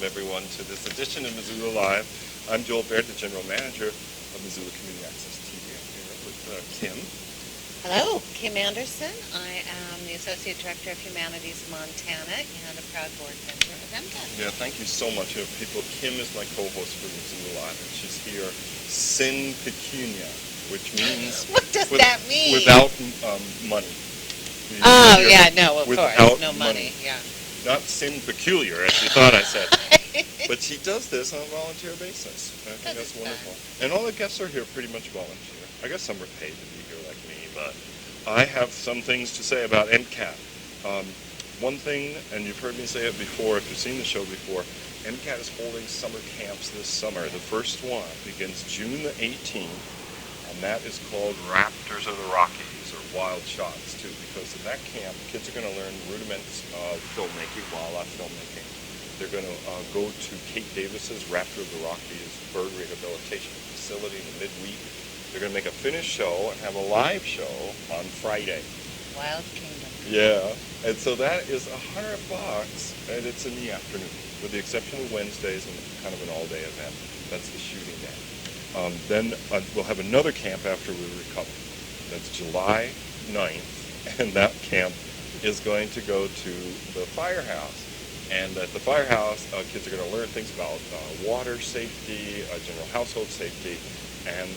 everyone to this edition of Missoula Live. I'm Joel Baird, the General Manager of Missoula Community Access TV. I'm here with Kim. Hello, Kim Anderson. I am the Associate Director of Humanities Montana and a proud board member of MCAT. Yeah, thank you so much. People, Kim is my co-host for Missoula Live, and she's here sin pecunia, which means... What does that mean? Without money. Oh, yeah, no, of without course, no money, yeah. Not sin peculiar, as you thought I said. But she does this on a volunteer basis. I think that's wonderful. And all the guests are here pretty much volunteer. I guess some are paid to be here like me, but I have some things to say about MCAT. One thing, and you've heard me say it before, if you've seen the show before, MCAT is holding summer camps this summer. The first one begins June the 18th, and that is called Raptors of the Rockies, or Wild Shots, too, because in that camp, kids are going to learn rudiments of filmmaking, wildlife filmmaking. They're going to go to Kate Davis's Raptor of the Rockies bird rehabilitation facility in the midweek. They're going to make a finished show and have a live show on Friday. Wild Kingdom. Yeah, and so that is $100, and it's in the afternoon, with the exception of Wednesdays and kind of an all-day event. That's the shooting day. Then we'll have another camp after we recover. That's July 9th, and that camp is going to go to the firehouse. And at the firehouse, kids are going to learn things about water safety, general household safety, and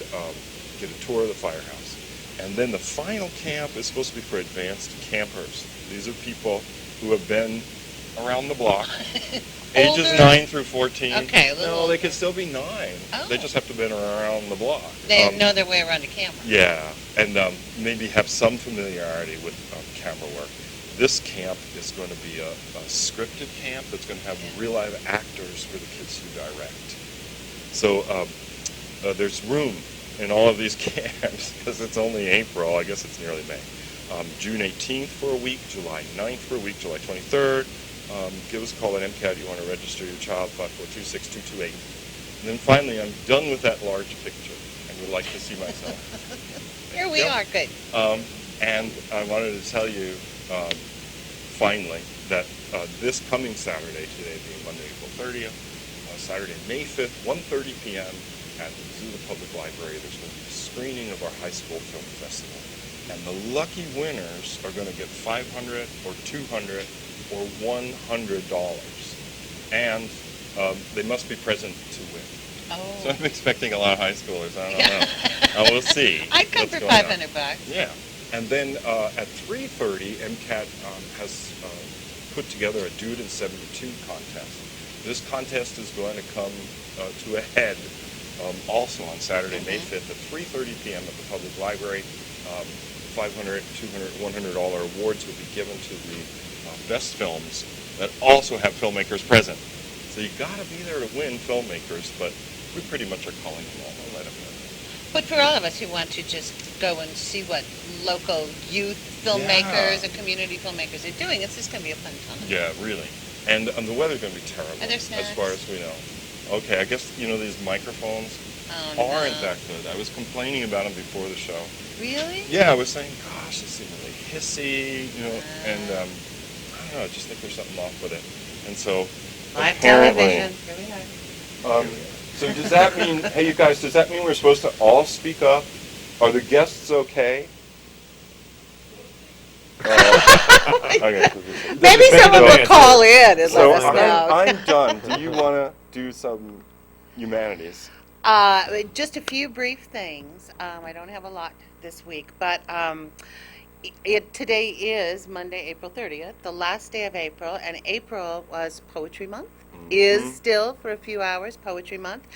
get a tour of the firehouse. And then the final camp is supposed to be for advanced campers. These are people who have been around the block, ages 9 through 14. Okay. No, they can still be 9. Oh. They just have to have been around the block. They know their way around a camera. Yeah, and maybe have some familiarity with camera work. This camp is going to be a scripted camp that's going to have real live actors for the kids to direct. So there's room in all of these camps because it's only April. I guess it's nearly May. June 18th for a week, July 9th for a week, July 23rd. Give us a call at MCAT. You want to register your child, 542-6228. And then finally, I'm done with that large picture and would like to see myself. Here we are, good. And I wanted to tell you, finally, that this coming Saturday, today being Monday, April 30th, Saturday, May 5th, 1:30 p.m. at the Missoula Public Library, there's going to be a screening of our high school film festival. And the lucky winners are going to get $500 or $200 or $100. And they must be present to win. Oh. So I'm expecting a lot of high schoolers. I don't know. We'll see. I'd come for $500. Yeah. And then at 3:30, MCAT has put together a Dude in 72 contest. This contest is going to come to a head also on Saturday, May 5th at 3:30 p.m. at the public library. $500, $200, $100 awards will be given to the best films that also have filmmakers present. So you got to be there to win filmmakers, but we pretty much are calling them all. I'll let them know. But for all of us who want to just go and see what local youth filmmakers and community filmmakers are doing, it's just going to be a fun time. Yeah, really. And the weather's going to be terrible. Are there snacks? As far as we know. Okay, I guess, these microphones aren't that good. I was complaining about them before the show. Really? Yeah, I was saying, gosh, this seems really hissy, and I don't know, I just think there's something off with it. And so, Live apparently, television. Really hard. so does that mean, hey, you guys, does that mean we're supposed to all speak up? Are the guests okay? Okay. Maybe someone will call in and So let us know. I'm done. Do you want to do some humanities? Just a few brief things. I don't have a lot this week, but today is Monday, April 30th, the last day of April, and April was Poetry Month. Is still for a few hours Poetry Month.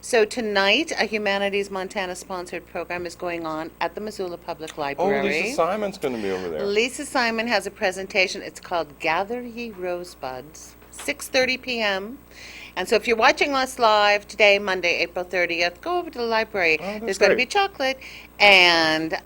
So tonight, a Humanities Montana sponsored program is going on at the Missoula Public Library. Oh, Lisa Simon's going to be over there. Lisa Simon has a presentation. It's called Gather Ye Rosebuds, 6:30 p.m. And so if you're watching us live today, Monday, April 30th, go over to the library. There's going to be chocolate and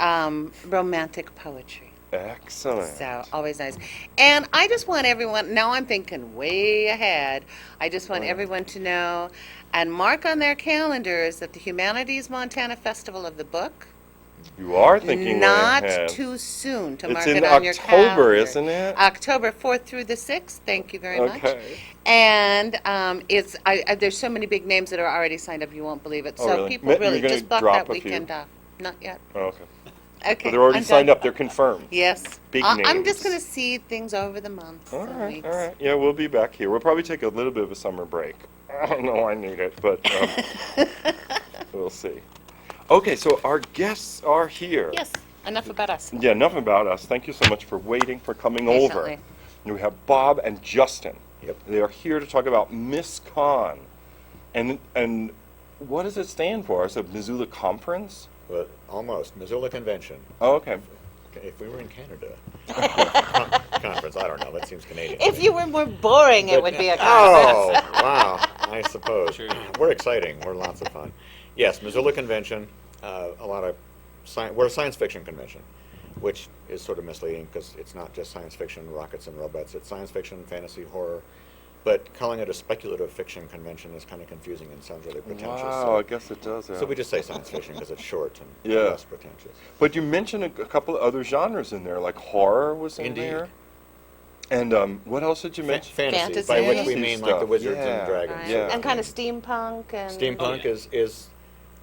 romantic poetry. Excellent. So, always nice. And I just want everyone, now I'm thinking way ahead, I just want everyone to know and mark on their calendars that the Humanities Montana Festival of the Book You are thinking way Not ahead. too soon to It's mark in it on your calendar. October, isn't it? October 4th through the 6th. Thank you very much. Okay. And there's so many big names that are already signed up, you won't believe it. Oh, So really? people You're really gonna just block drop that a few? weekend off. Not yet. Oh, okay. Okay. But they're already I'm signed done. up. They're confirmed. Yes. Big I'm names. just going to seed things over the months All and right, weeks. all right. Yeah, we'll be back here. We'll probably take a little bit of a summer break. I don't know I need it, but we'll see. Okay, so our guests are here. Yes. Enough about us. Yeah, enough about us. Thank you so much for waiting, for coming over. Patiently. And we have Bob and Justin. Yep. They are here to talk about MissCon. And what does it stand for? Is it Missoula Conference? But almost. Missoula Convention. Oh, okay. If we were in Canada. Conference, I don't know. That seems Canadian. If you were more boring, it would be a Oh, conference. wow. I suppose. True. We're exciting. We're lots of fun. Yes, Missoula Convention. We're a science fiction convention, which is sort of misleading because it's not just science fiction, rockets and robots. It's science fiction, fantasy, horror. But calling it a speculative fiction convention is kind of confusing and sounds really pretentious. Wow, I guess it does. Yeah. So we just say science fiction because it's short and Yeah. less pretentious. But you mentioned a couple of other genres in there, like horror was in Indeed. there. And what else did you mention? Fantasy, by which we Fantasy mean like the stuff, wizards yeah. and dragons. Right. Yeah. And kind of steampunk and Steampunk Oh, yeah. is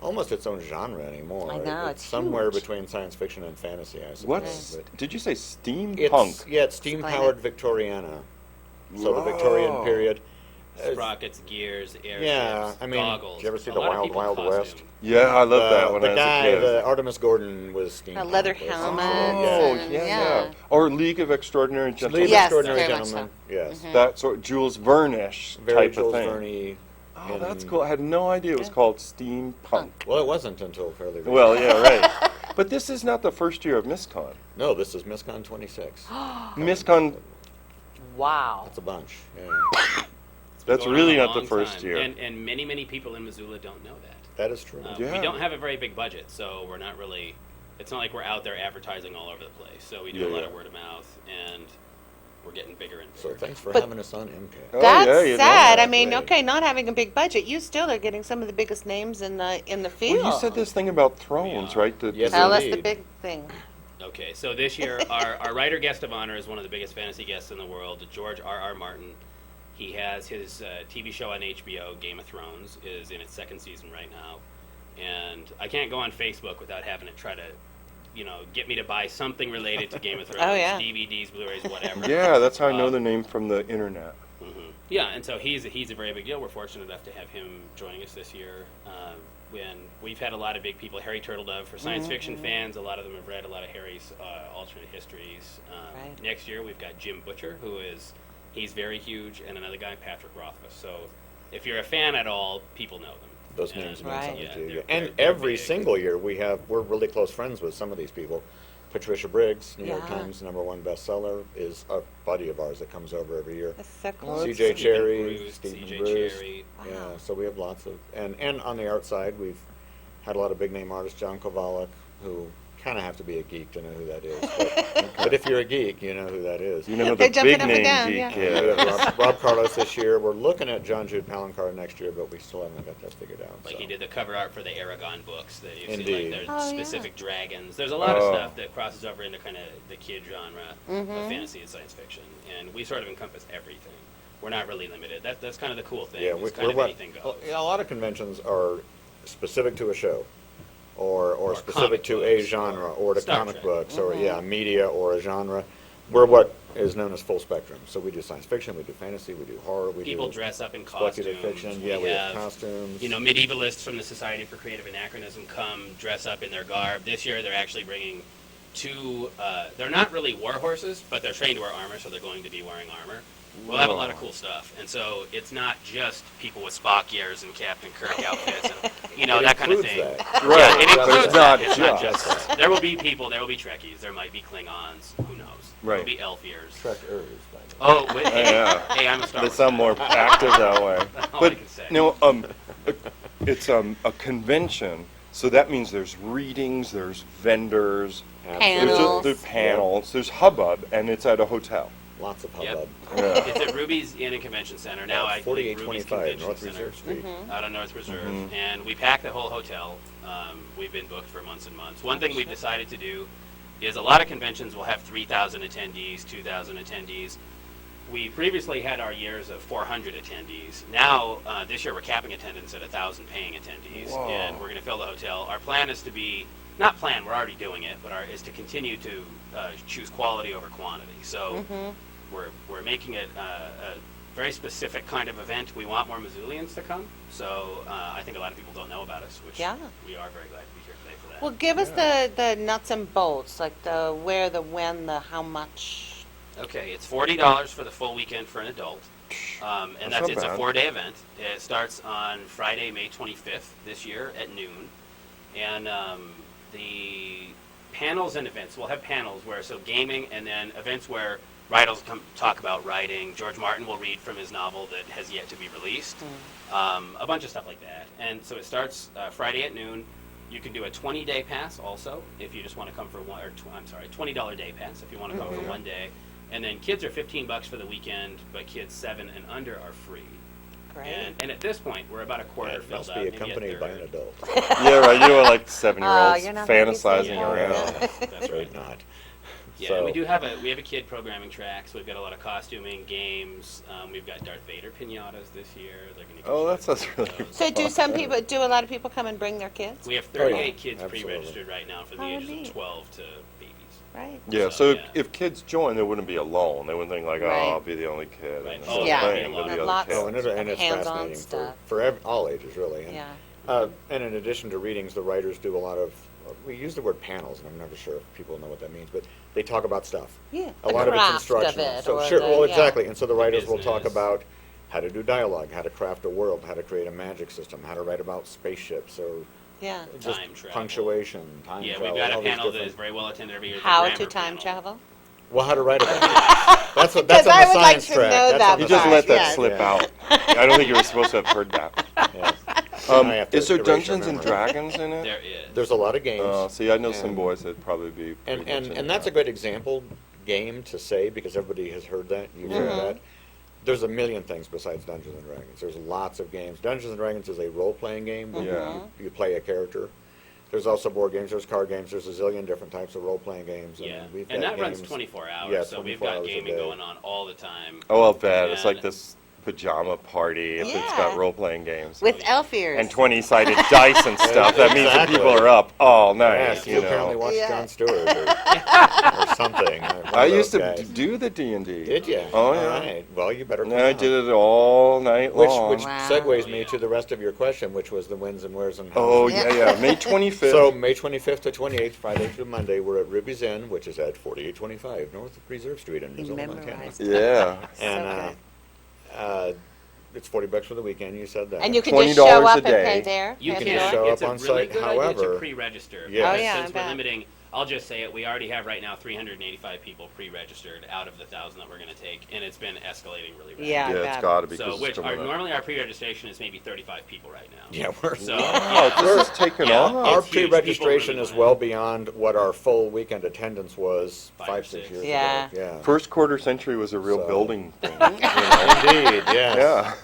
almost its own genre anymore. I know, it's somewhere huge. between science fiction and fantasy, I suppose. What's, But did you say steampunk? it's steam-powered Victoriana. So the Victorian Whoa. period. Sprockets, gears, airships, Yeah, I mean, goggles. did you ever see A the lot of Wild people Wild costume. West? Yeah, I love that when the I was guy, a kid. the Artemis Gordon was steampunk. A leather basically. helmet. Oh, and- yeah, yeah. yeah. Or League of Extraordinary Gentlemen. Leave Yes, Extraordinary very much Gentlemen. Yes. That sort of Jules Verne-ish Very type Jules of thing. Verne. Oh, in- that's cool. I had no idea it was called steampunk. Well, it wasn't until fairly recently. Well, yeah, right. But this is not the first year of MissCon. No, this is MissCon 26. MissCon, Wow. That's a bunch. Yeah. that's Going really on a not the long first time. year. And many, many people in Missoula don't know that. That is true. Yeah. We don't have a very big budget, so we're not really, it's not like we're out there advertising all over the place. So we do a Yeah, lot yeah. of word of mouth, and we're getting bigger and So bigger. thanks for But- having us on MK. Oh, That's yeah, you know sad. that, I mean, right. okay, not having a big budget, you still are getting some of the biggest names in the field. Well, you said this thing about Thrones, Yeah. right? Yes, Tell us the indeed. big thing. Okay, so this year, our writer guest of honor is one of the biggest fantasy guests in the world, George R.R. Martin. He has his TV show on HBO, Game of Thrones, is in its second season right now. And I can't go on Facebook without having it try to, get me to buy something related to Game of Thrones. Oh, yeah. DVDs, Blu-rays, whatever. Yeah, that's how I know the name from the internet. Mhm. Yeah, and so he's a very big deal. We're fortunate enough to have him joining us this year. When we've had a lot of big people, Harry Turtledove for science fiction fans. A lot of them have read a lot of Harry's alternate histories. Right. Next year we've got Jim Butcher, he's very huge, and another guy, Patrick Rothfuss. So if you're a fan at all, people know them. Those And, names mean Right. something yeah, to you. they're- And they're every big. single year we're really close friends with some of these people. Patricia Briggs, New York Yeah. Times #1 bestseller, is a buddy of ours that comes over every year. That's so cool. Well, CJ Stephen Cherry, Bruce, Stephen CJ Bruce. Cherry. Wow. Yeah, so we have lots of, and on the art side, we've had a lot of big name artists, John Kowalik, who kind of have to be a geek to know who that is. But if you're a geek, you know who that is. You know who They're the jumping big up and name down, geek yeah. We is. have Rob Carlos this year. We're looking at John Jude Palancar next year, but we still haven't got that figured out. Like so. he did the cover art for the Aragon books. That you've seen, Indeed. like there's Oh, yeah. specific dragons. There's a lot of Oh. stuff that crosses over into kind of the kid genre Mm-hmm. of fantasy and science fiction, and we sort of encompass everything. We're not really limited. That's kind of the cool thing. Yeah, It's we're kind of what, anything goes. a lot of conventions are specific to a show, or specific comic to a books, genre, or to Star comic Trek. books, or media, or a genre. We're what is known as full spectrum. So we do science fiction, we do fantasy, we do horror, we People do dress up in costumes. speculative fiction. Yeah, we have costumes. Medievalists from the Society for Creative Anachronism come dress up in their garb. This year, they're actually bringing two. They're not really war horses, but they're trained to wear armor, so they're going to be wearing armor. We'll have a lot of cool stuff, and so it's not just people with Spock ears and Captain Kirk outfits, and It that kind of includes thing. that. Right, Yeah, it but includes it's not that. It's not just. just. There will be people. There will be Trekkies. There might be Klingons. Who knows? There Right. will be elf ears. Trekkers, by the way. Oh, wait, hey, Yeah. hey, I'm a Star They Wars sound fan. more active that way. All I But can say. no, it's a convention, so that means there's readings, there's vendors, Panels. there's panels, there's hubbub, and it's at a hotel. Lots of Yep. hubbub. Yeah. It's at Ruby's Inn and Convention Center. Now I believe Ruby's 4825 Convention North Center Reserve Street. out on North Reserve. Mhm. And we packed the whole hotel. We've been booked for months and months. One thing we've decided to do is a lot of conventions will have 3,000 attendees, 2,000 attendees. We previously had our years of 400 attendees. Now, this year we're capping attendance at 1,000 paying attendees, Whoa. and we're going to fill the hotel. Our plan is to be, not plan, we're already doing it, but is to continue to choose quality over quantity. So we're making it a very specific kind of event. We want more Missoulians to come, so I think a lot of people don't know about us, which Yeah. we are very glad to be here today for that. Well, give us the nuts and bolts, like the where, the when, the how much. Okay, it's $40 for the full weekend for an adult, and That's not it's a bad. 4-day event. It starts on Friday, May 25th this year at noon, and the panels and events. We'll have panels where gaming, and then events where writers come talk about writing. George Martin will read from his novel that has yet to be released. A bunch of stuff like that, and so it starts Friday at noon. You can do a 20-day pass also if you just want to come for one. $20 day pass if you want to come for one day. And then kids are $15 for the weekend, but kids 7 and under are free. Great. And at this point, we're about a quarter It filled must out. be maybe a accompanied by an third. adult. Yeah, right. You know, like 7-year-olds you're not gonna be fantasizing safe. around. That's Afraid right. not. Yeah, So- we do have a kid programming track, so we've got a lot of costuming, games. We've got Darth Vader pinatas this year. They're going to Oh, that sounds really those. So do a lot of people come and bring their kids? We have Oh, yeah. 38 kids Absolutely. pre-registered right now for the Oh, ages neat. of 12 to babies. Right. Yeah, So, so yeah. if kids join, they wouldn't be alone. They wouldn't think like, oh, Right. I'll be the only kid. Right. And Oh, yeah. playing with And the lots other Oh, kids. and it's hands-on fascinating stuff. for all ages, really. And, Yeah. and in addition to readings, the writers do a lot of, we use the word panels, and I'm never sure if people know what that means, but they talk about stuff. Yeah. A The lot of it's craft instructional. it, So or sure, the- well, yeah. exactly. And so the writers will talk business. about how to do dialogue, how to craft a world, how to create a magic system, how to write about spaceships, or Yeah. just Time travel. punctuation, time Yeah, travel. we've got all a these panel that different- is very well attended every year. the How grammar to time panel. travel? Well, how to write about it. That's what, Because that's on I the would like science to track. know That's that on You the just part, let that yes. slip Yeah. out. I don't think you were supposed to have heard that. Yes. I have to Is there erase your Dungeons and memory. Dragons in it? There is. There's a lot of games. See, I know some And- boys that'd probably be. pretty much into And that's a that. good example game to say because everybody has heard that. You've heard that. There's a million things besides Dungeons and Dragons. There's lots of games. Dungeons and Dragons is a role-playing game where Yeah. you play a character. There's also board games. There's card games. There's a zillion different types of role-playing games. Yeah, And, we've and got that runs games- 24 hours, Yeah, so we've 24 got hours a gaming day. going on all the time. Oh, I'll bet. It's like And- this pajama party if it's Yeah. got role-playing games. With elf ears. And 20-sided dice and stuff. That means that Exactly. people are up all Yes, night, you you apparently know. watched Yeah. Jon Stewart or something. One of I those used to guys. do the D&D. Did you? Oh, All yeah. right. Well, you better. And come I out. did it all night long. Which Wow. segues Oh, me yeah. to the rest of your question, which was the wins and wheres and hows. Oh, Yeah. yeah. May 25th. So May 25th to 28th, Friday through Monday, we're at Ruby's Inn, which is at 4825 North Reserve Street in You Missoula, Montana. memorized. yeah. And So it's $40 for the weekend. You said that. And you can $20 just show a up and day. pay there? You pay can the just door? show It's up a on really site. good idea However- to pre-register. Yeah. Oh, Because yeah, I since we're bet. limiting, I'll just say it. We already have right now 385 people pre-registered out of the 1,000 that we're going to take, and it's been escalating really rapidly. Yeah. Yeah, it's bad. got to be. So, 'cause it's which coming up. normally our pre-registration is maybe 35 people right now. Yeah, we're So, Wow, this is taking Yeah. off. our It's huge. pre-registration People is really well want beyond what our full weekend attendance was 5 or 5-6 6. years Yeah. ago. Yeah. First quarter century was a real So- building thing. Indeed, yes. Yeah,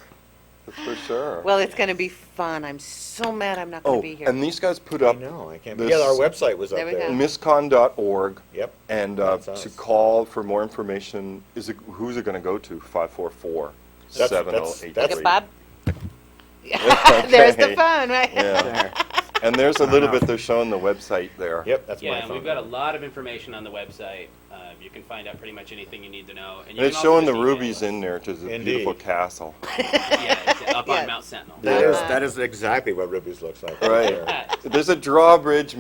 that's for sure. Well, it's going to be fun. I'm so mad I'm not going Oh, to be here. and these guys put I up know, I can't. This- Yeah, our website was up There we there. go. miscon.org, Yep. and That's to us. call for more information, who's it going to go to? 544-7083. Look at Bob. Okay. There's the phone, right? Yeah. And there's a little bit, they're showing the website there. Yep, that's Yeah, my and phone. we've got a lot of information on the website. You can find out pretty much anything you need to know. And you And it's can also showing the just email rubies us. in there, which is a Indeed. beautiful castle. Yeah, it's up Yeah. on Mount Sentinel. That Yeah. is that is exactly what Ruby's looks like. Right. there. There's a drawbridge,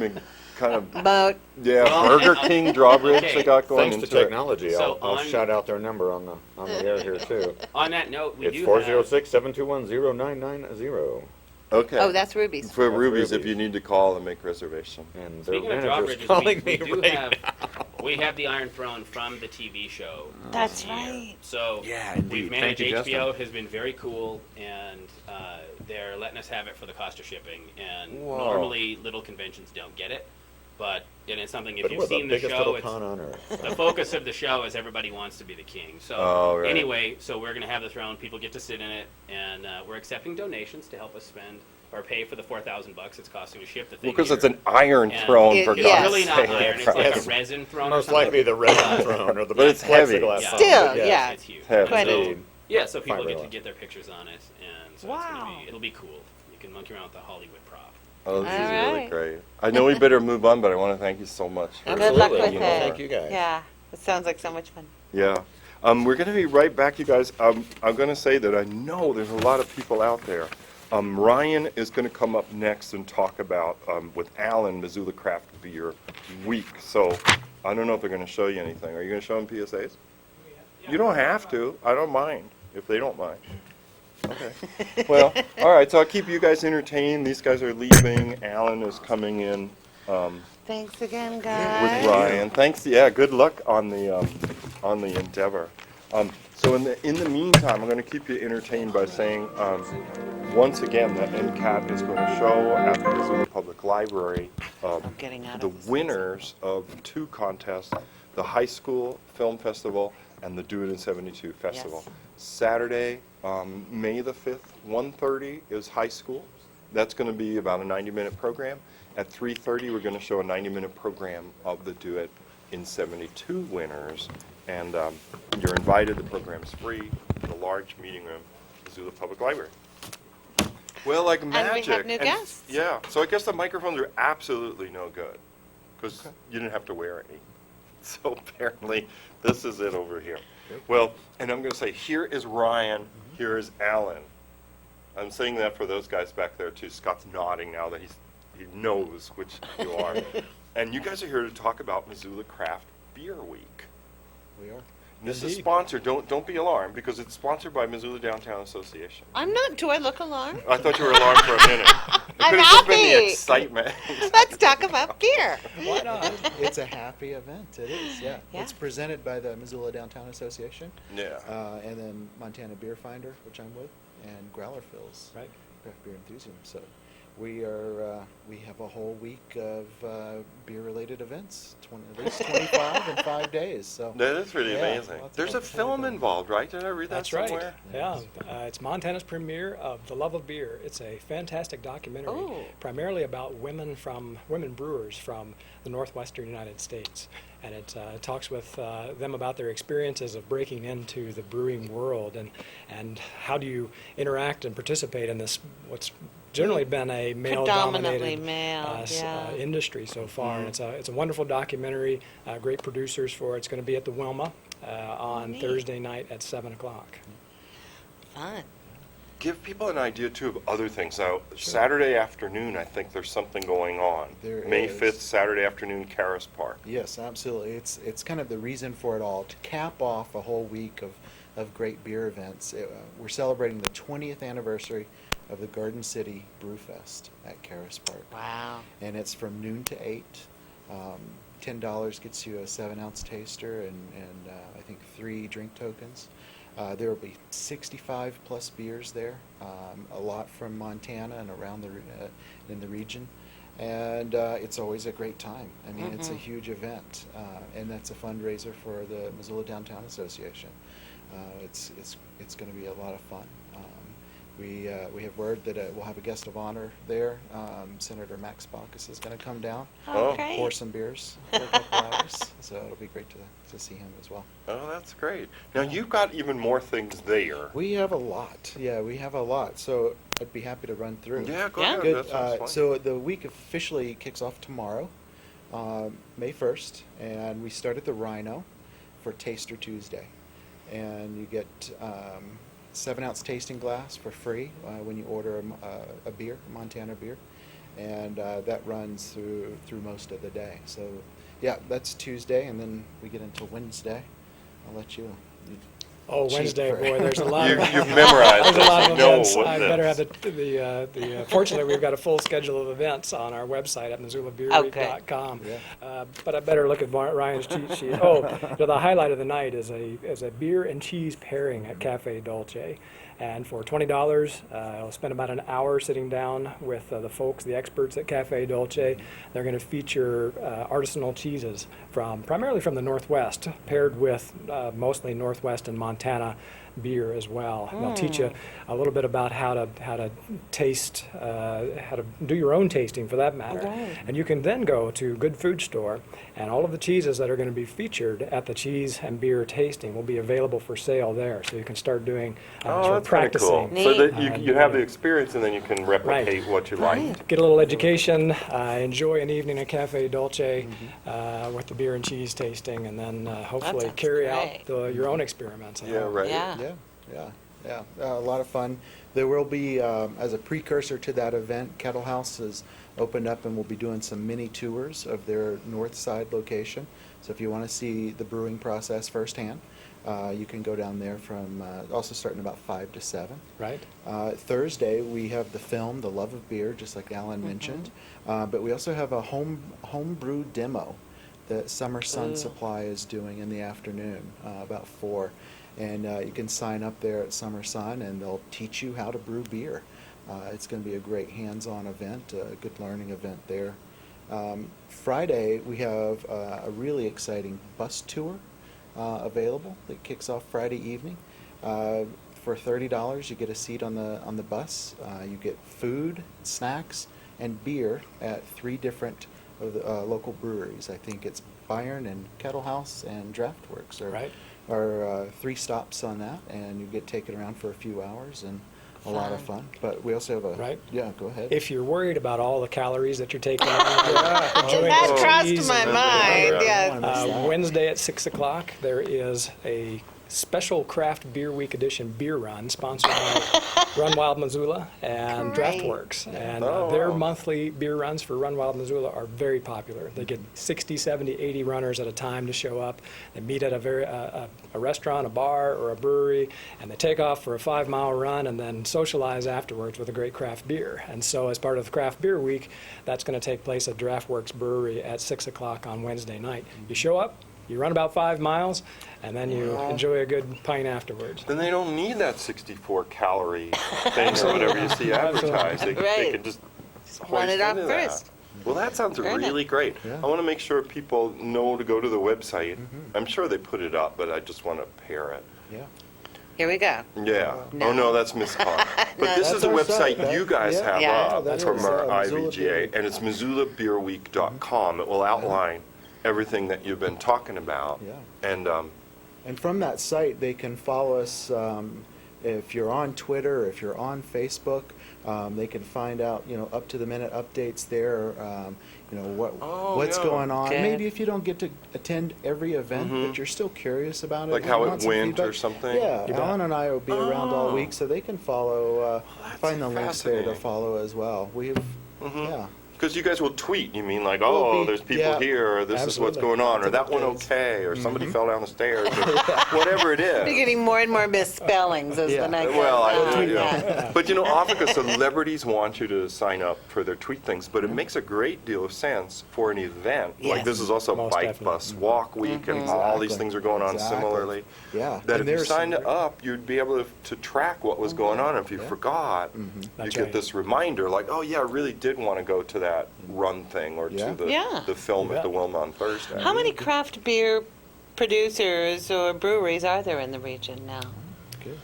kind of, But yeah, Well, Burger King drawbridge okay. they got going Thanks to into it. technology, So I'll on- shout out their number on the air here too. On that note, we It's do 406-721-0990. Okay. oh, that's Ruby's. For That's rubies, if Ruby's. you need to call and make reservation. And their Speaking of manager's drawbridges, calling we me do right have now. we have the Iron Throne from the TV show. That's this year. right. So Yeah, indeed. we've Thank managed. you, HBO Justin. has been very cool, and they're letting us have it for the cost of shipping. And Whoa. normally little conventions don't get it. And it's something, if But you've we're the seen the biggest show, little it's, con on earth. the focus of the show is everybody wants to be the king. So Oh, right. anyway, so we're going to have the throne. People get to sit in it, and we're accepting donations to help us spend or pay for the $4,000 it's costing to ship the thing. Because here. it's an iron And throne, it- for It's yes. God's really not sake. iron. It's like Yes. a resin throne. or Most something. likely the resin throne or the But it's heavy. plexiglass Yeah. throne. Still, but yeah. It's huge. Heavy. Quite So, Indeed. yeah, so people get to Fiberglass. get their pictures on it, and so Wow. it'll be cool. You can monkey around with the Hollywood prop. Oh, this is All really right. great. I know we better move on, but I want to thank you so much. For Good luck with Absolutely. it. Well, thank you guys. Yeah, it sounds like so much fun. Yeah. We're going to be right back, you guys. I'm going to say that I know there's a lot of people out there. Ryan is going to come up next and talk about, with Alan, Missoula Craft Beer Week. So I don't know if they're going to show you anything. Are you going to show them PSAs? You don't have to. I don't mind, if they don't mind. Okay. Well, all right, so I'll keep you guys entertained. These guys are leaving. Alan is coming in Thanks again, with guys. Ryan. Thanks. Yeah, good luck on the endeavor. So in the meantime, I'm going to keep you entertained by saying once again that NCAT is going to show at the Missoula Public Library Getting out the of this. winners of 2 contests: the High School Film Festival and the Do It in 72 Festival. Yes. Saturday, May the 5th, 1:30 is high school. That's going to be about a 90-minute program. At 3:30, we're going to show a 90-minute program of the Do It in 72 winners. And you're invited. The program is free in the large meeting room, Missoula Public Library. Well, like magic. we have new guests. Yeah. So I guess the microphones are absolutely no good because you didn't have to wear any. So apparently, this is it over here. Well, and I'm going to say, here is Ryan, here is Alan. I'm saying that for those guys back there too. Scott's nodding now that he knows which you are. And you guys are here to talk about Missoula Craft Beer Week. We are. And this is Indeed. sponsored, don't be alarmed, because it's sponsored by Missoula Downtown Association. I'm not, do I look alarmed? I thought you were alarmed for a minute. It I'm could have just been the happy. excitement. Let's talk about beer. Why not? It's a happy event. It is, yeah. Yeah. It's presented by the Missoula Downtown Association, Yeah. and then Montana Beer Finder, which I'm with, and Growler Fills, Right. Craft Beer Enthusiasm. So we have a whole week of beer-related events, at least 25 in 5 days. So That is really Yeah, amazing. lots There's a of film fun. involved, right? Did I read that That's right. somewhere? Yeah, it's Montana's premiere of The Love of Beer. It's a fantastic documentary, Oh. primarily about women brewers from the northwestern United States, and it talks with them about their experiences of breaking into the brewing world and how do you interact and participate in this what's generally been a Predominantly male-dominated male, yeah. industry so far. And it's a wonderful documentary. Great producers for it. It's going to be at the Wilma on Neat. Thursday night at 7 o'clock. Fun. Give people an idea, too, of other things. Now, Saturday afternoon, I think there's something going on. There May is. 5th, Saturday afternoon, Caras Park. yes, absolutely. It's kind of the reason for it all, to cap off a whole week of great beer events. We're celebrating the 20th anniversary of the Garden City Brew Fest at Caras Park. Wow. And it's from noon to 8. $10 gets you a 7-ounce taster and I think 3 drink tokens. There will be 65 plus beers there, a lot from Montana and around in the region. And it's always a great time. I mean, it's a huge event, and that's a fundraiser for the Missoula Downtown Association. It's going to be a lot of fun. We have word that we'll have a guest of honor there. Senator Max Baucus is going to come down, Oh. Okay. pour some beers for a couple hours. So it'll be great to see him as well. Oh, that's great. Now, you've got even more things there. We have a lot. Yeah, we have a lot. So I'd be happy to run through. Yeah, go Yeah. ahead. Good. That sounds fun. So the week officially kicks off tomorrow, May 1st, and we start at the Rhino for Taster Tuesday. And you get 7-ounce tasting glass for free when you order a beer, a Montana beer, and that runs through most of the day. So, yeah, that's Tuesday, and then we get into Wednesday. I'll let you. Oh, cheat Wednesday, for- boy, there's a lot You've of memorized there's a this. lot You of know events. what I it better is. have the fortunately, we've got a full schedule of events on our website at MissoulaBeerWeek.com. Yeah. But I better look at Ryan's cheat sheet. Oh, the highlight of the night is a beer and cheese pairing at Cafe Dolce. And for $20, I'll spend about an hour sitting down with the folks, the experts at Cafe Dolce. They're going to feature artisanal cheeses primarily from the Northwest, paired with mostly Northwest and Montana beer as well. And they'll teach you a little bit about how to taste, how to do your own tasting for that matter. Right. And you can then go to Good Food Store, and all of the cheeses that are going to be featured at the cheese and beer tasting will be available for sale there. So you can start doing sort of that's kind of cool. practicing. So that Neat. you have the experience, and then you can replicate what you like. Get a little education, enjoy an evening at Cafe Dolce with the beer and cheese tasting, and then hopefully sounds carry great. out your own experiments. Yeah, right. Yeah. Yeah. A lot of fun. There will be, as a precursor to that event, Kettle House has opened up and will be doing some mini tours of their north side location. So if you want to see the brewing process firsthand, you can go down there from, also starting about 5 to 7. Right. Thursday, we have the film, The Love of Beer, just like Alan mentioned. But we also have a home brew demo that Summer Sun Supply is doing in the afternoon, about 4. And you can sign up there at Summer Sun, and they'll teach you how to brew beer. It's going to be a great hands-on event, a good learning event there. Friday, we have a really exciting bus tour available that kicks off Friday evening. For $30, you get a seat on the bus. You get food, snacks, and beer at 3 different of the local breweries. I think it's Byron and Kettle House and Draftworks are 3 stops on that, and you get taken around for a few hours and a lot of fun. But we also have a yeah. Go ahead. If you're worried about all the calories that you're taking, That crossed my mind. Yes. Wednesday at 6 o'clock there is a special craft beer week edition beer run sponsored by Run Wild Missoula and Great. Draftworks, and their monthly beer runs for Run Wild Missoula are very popular. They get 60, 70, 80 runners at a time to show up. They meet at a restaurant, a bar, or a brewery, and they take off for a 5-mile run and then socialize afterwards with a great craft beer. And so as part of the craft beer week, that's going to take place at Draftworks Brewery at 6 o'clock on Wednesday night. You show up, you run about 5 miles, and then you enjoy a good pint afterwards. Then they don't need that 64-calorie thing or whatever you see advertised. They Right. can just Run it hoist up into that. first. Well, that sounds Earn it. really great. Yeah. I want to make sure people know to go to the website. I'm sure they put it up, but I just want to pair it. Yeah. Here we go. Yeah. No. Oh, no, that's Miss Carr. But this That's is the our site. website you guys have Yeah. up that from is, our Missoula Beer IVGA, and it's MissoulaBeerWeek.com. It will outline everything that you've been talking about. Yeah. And from that site, they can follow us. If you're on Twitter, if you're on Facebook, they can find out, up-to-the-minute updates there. What's yeah. going on. Good. Maybe if you don't get to attend every event, but you're still curious about it. Like and how want it some went or feedback. something? Yeah, You bet. Alan and I will be around all week, so they can follow. that's Find the links there to fascinating. follow as well. We've, yeah. because you guys will tweet, you mean like, We'll oh, be- there's people yeah. here, or this is what's Absolutely. going on, or that went Updates. okay, or somebody fell down the stairs, or whatever it We're is. getting more and more misspellings as Yeah. the night goes Well, on. yeah. But often because celebrities want you to sign up for their tweet things, but it makes a great deal of sense for an event. Like Yes. this is also Most Bike definitely. Bus Walk Week, and all these Exactly. things are going on Exactly. similarly. Yeah. That And if you there's signed some- up, you'd be able to track what was going on. If you forgot, you That's get right. this reminder, like, oh yeah, I really did want to go to that run thing or Yeah. to Yeah. the film You at the bet. Wilma on Thursday. How many craft beer producers or breweries are there in the region now? Good.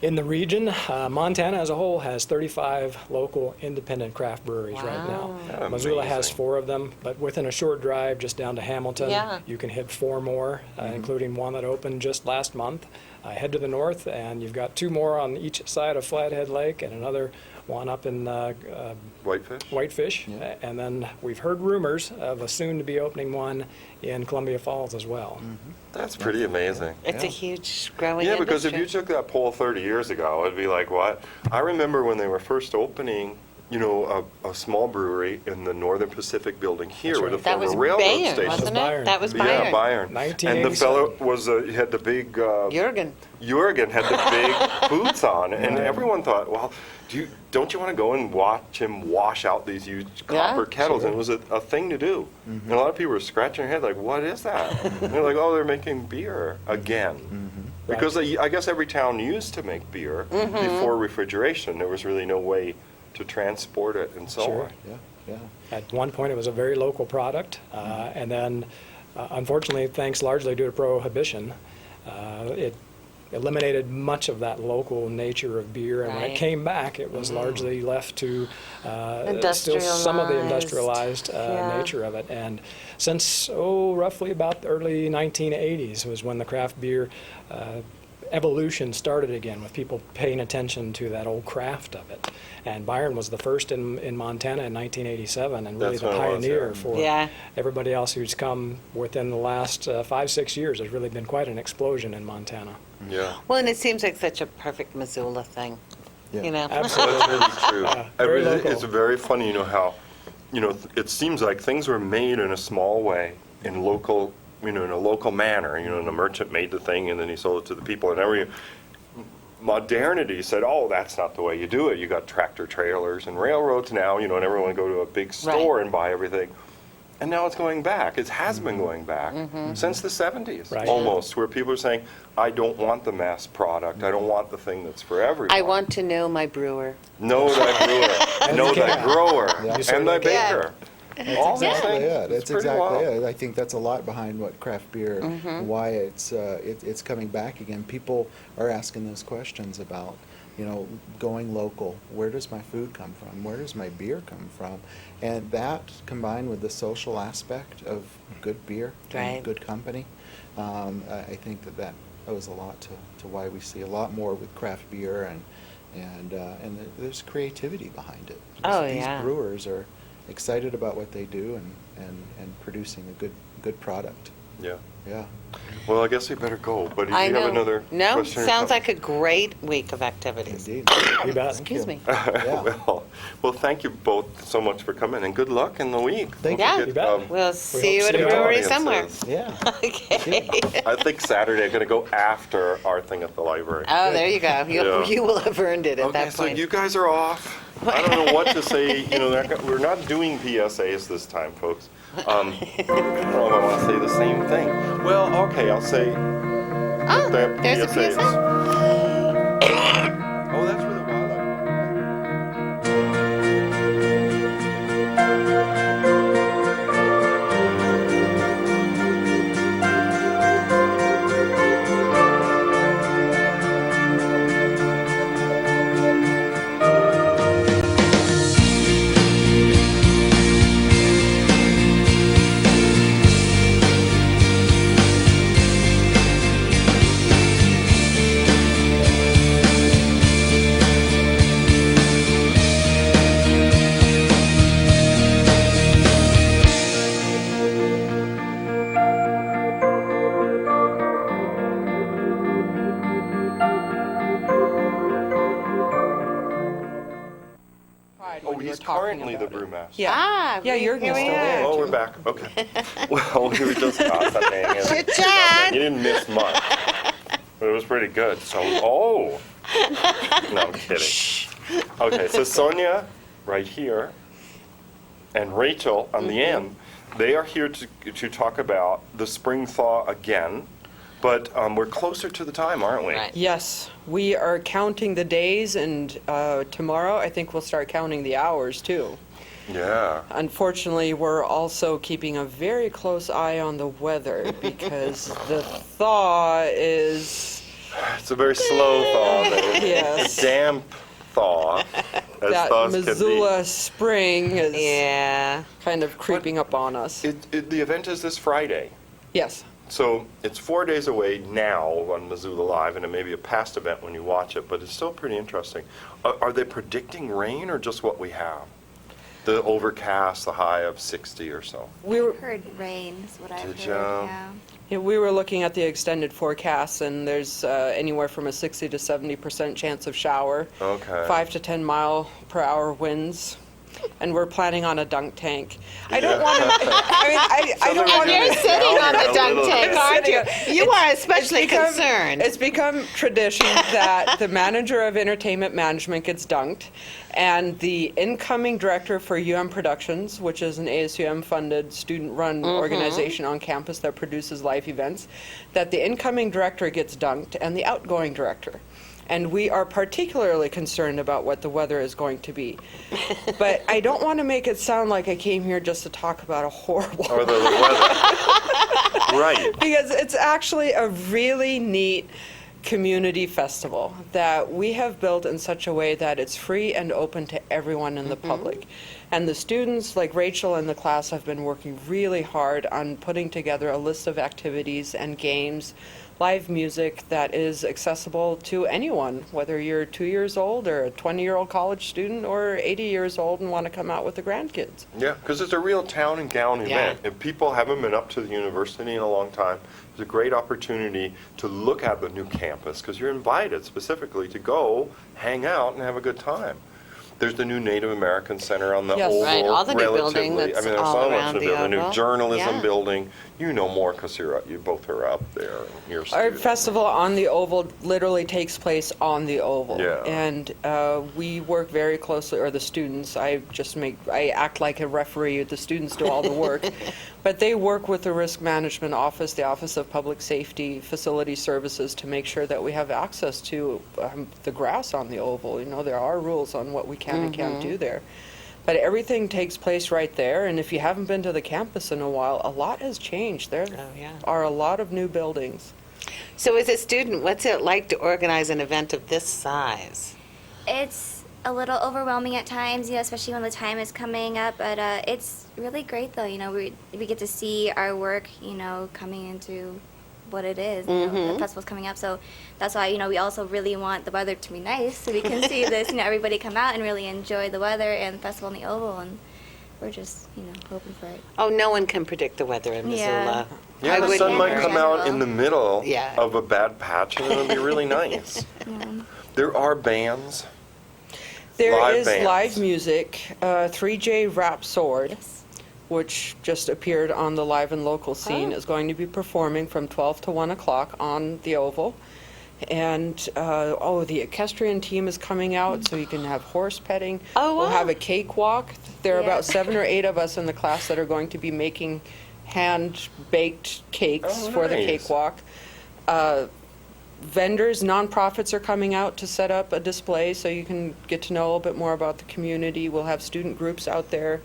In the region, Montana as a whole has 35 local independent craft breweries right now. Wow. Missoula has Amazing. 4 of them, but within a short drive just down to Hamilton, Yeah. you can hit 4 more, including one that opened just last month. Head to the north, and you've got 2 more on each side of Flathead Lake, and another one up in Whitefish? Whitefish. Yeah. And then we've heard rumors of a soon-to-be opening one in Columbia Falls as well. That's pretty amazing. It's a Yeah. huge growing Yeah, because if industry. you took that poll 30 years ago, it'd be like, what? I remember when they were first opening, a small brewery in the Northern Pacific building here That's where the right. That former was railroad Bayern, station. wasn't Bayern. it? That was Yeah, Bayern. Yeah, Bayern. And the 1987. fellow was, he had the big, Jurgen. Jurgen had the big boots on, and Right. everyone thought, well, don't you want to go and watch him wash out these huge copper kettles? And it was a thing to do. And a lot of people were scratching their head like, what is that? And they're like, oh, they're making beer again. Because I guess every town used to make beer before refrigeration. There was really no way to transport it and so Sure. on. Yeah. At one point, it was a very local product, and then, unfortunately, thanks largely due to prohibition, it eliminated much of that local nature of beer, and when Right. it came back, it was largely left to still some of the industrialized Yeah. nature of it. And since, roughly about the early 1980s was when the craft beer evolution started again, with people paying attention to that old craft of it. And Byron was the first in Montana in 1987, and really That's the when it was, pioneer yeah. for Yeah. everybody else who's come within the last 5-6 years. There's really been quite an explosion in Montana. Yeah. Well, and it seems like such a perfect Missoula thing, Yeah. you know? Absolutely. That's really true. Very local. It's very funny, how, it seems like things were made in a small way, in local, in a local manner. And the merchant made the thing, and then he sold it to the people, and modernity said, oh, that's not the way you do it. You got tractor trailers and railroads now, and everyone go to a big store Right. and buy everything. And now it's going back. It has been going back since the 70s, Right. almost, where people are saying, I don't want the mass product. I don't want the thing that's for everyone. I want to know my brewer. Know thy brewer, know thy can. grower, Yeah. and certainly thy can. baker. All these Exactly things. it. It's That's pretty exactly wild. it. I think that's a lot behind what craft beer, why it's coming back again. People are asking those questions about, going local. Where does my food come from? Where does my beer come from? And that, combined with the social aspect of good beer Right. and good company, I think that owes a lot to why we see a lot more with craft beer, and there's creativity behind it. Oh, These yeah. brewers are excited about what they do and producing a good product. Yeah. Yeah. Well, I guess we better go, but if I you know. have another No, question or sounds something- like a great week of activities. Indeed. You bet. Thank Excuse you. me. Yeah. well, thank you both so much for coming, and good luck in the week. Thank Don't you. forget, You bet. We'll see you hope at a to see brewery audiences. somewhere. Yeah. Okay. I think Saturday I'm going to go after our thing at the library. Oh, there you go. Yeah. You will have earned it at Okay, that so point. you guys are off. I don't know what to say. We're not doing PSAs this time, folks. I don't know if I want to say the same thing. Well, okay, I'll say Oh, the there's a PSAs. PSA? Oh, that's for the wildlife. Oh, he's currently the brewmaster. Yeah. Ah, Yeah, we- Jürgen's here we still are. there. Oh, we're back. Okay. Well, we were just gossiping. and- Chit chat. You didn't miss much. But it was pretty good. So, no, I'm kidding. Okay, so Sonia, right here, and Rachel on the end, they are here to talk about the spring thaw again. But we're closer to the time, aren't we? Right. Yes, we are counting the days, and tomorrow I think we'll start counting the hours too. Yeah. Unfortunately, we're also keeping a very close eye on the weather because the thaw is It's a very slow thaw. Yes. A damp thaw, as that thaws can be. Missoula spring is Yeah. kind of creeping up on us. The event is this Friday. Yes. So it's 4 days away now on Missoula Live, and it may be a past event when you watch it, but it's still pretty interesting. Are they predicting rain or just what we have? The overcast, the high of 60 or so. We were Heard rain is what I've Did heard. ya? Yeah. Yeah, we were looking at the extended forecast, and there's anywhere from a 60 to 70% chance of shower. Okay. 5 to 10 mile per hour winds, and we're planning on a dunk tank. I don't Yeah. want to. I mean, I don't Sounds want like You're you're to. sitting on the a dunk little tank, bit. aren't you? You are especially It's become- concerned. It's become tradition that the manager of entertainment management gets dunked, and the incoming director for UM Productions, which is an ASUM-funded, student-run organization on campus that produces live events, that the incoming director gets dunked and the outgoing director. And we are particularly concerned about what the weather is going to be. But I don't want to make it sound like I came here just to talk about a horrible Or the weather. Right. because it's actually a really neat community festival that we have built in such a way that it's free and open to everyone in the public. And the students, like Rachel and the class, have been working really hard on putting together a list of activities and games, live music that is accessible to anyone, whether you're 2 years old or a 20-year-old college student or 80 years old and want to come out with the grandkids. Yeah, because it's a real town and gown event. If people haven't been up to the university in a long time, it's a great opportunity to look at the new campus, because you're invited specifically to go hang out and have a good time. There's the new Native American Center on the Yes. Oval. Right, all the new building relatively. that's I mean, there's all so much around to the build. The new Oval. journalism Yeah. building. You know more because you both are up there. And you're Our students. festival on the Oval literally takes place on the Oval. Yeah. And we work very closely, or the students, I act like a referee, the students do all the work. But they work with the Risk Management Office, the Office of Public Safety, Facility Services, to make sure that we have access to the grass on the Oval. You know, there are rules on what we can and can't do there. But everything takes place right there, and if you haven't been to the campus in a while, a lot has changed. There are a lot of new buildings. So as a student, what's it like to organize an event of this size? It's a little overwhelming at times, you know, especially when the time is coming up. But it's really great, though. You know, we get to see our work, you know, coming into what it is. You know, the festival's coming up, so that's why, you know, we also really want the weather to be nice, so we can see this. You know, everybody come out and really enjoy the weather and the festival in the Oval, and we're just, you know, hoping for it. Oh, no one can predict the weather in Missoula. Yeah, I the wouldn't sun might either. come out in the middle Yeah. of a bad patch, and it'll be really nice. Yeah. There are bands. There Live is bands. live music. 3J Rap Sword, which just appeared on the live and local scene, is going to be performing from 12 to 1 o'clock on the Oval. And, the equestrian team is coming out, so you can have horse petting. Oh, We'll wow. have a cakewalk. There are Yeah. about 7 or 8 of us in the class that are going to be making hand-baked cakes Oh, for the nice. cakewalk. Vendors, nonprofits are coming out to set up a display so you can get to know a little bit more about the community. We'll have student groups out there,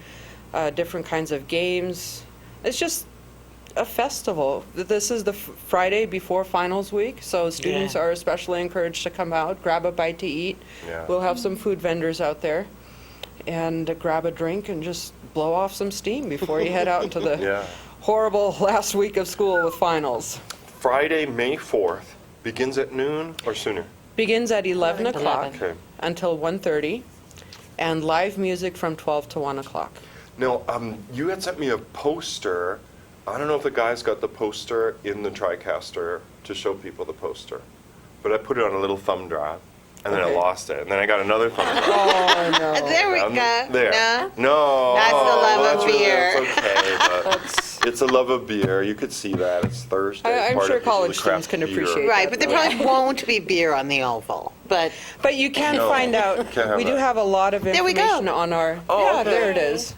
different kinds of games. It's just a festival. This is the Friday before finals week, so students Yeah. are especially encouraged to come out, grab a bite to eat. Yeah. We'll have some food vendors out there, and grab a drink and just blow off some steam before you head out into the Yeah. horrible last week of school with finals. Friday, May 4th, begins at noon or sooner? Begins at 11 o'clock Okay. until 1:30, and live music from 12 to 1 o'clock. Now, you had sent me a poster. I don't know if the guys got the poster in the TriCaster to show people the poster, but I put it on a little thumb drive, and then I Okay. lost it, and then I got another thumb drive. Oh, no. There we Um, go. There. No? No. That's the love well, of that's really- beer. It's okay, but it's a love of beer. You could see that. It's Thursday. I'm part sure of usually college students craft can beer. appreciate Right, but there probably won't be beer on the Oval. But But you can No, find out. can't have We do that. have a lot of There we go. information on our. Oh, yeah, okay. there it is.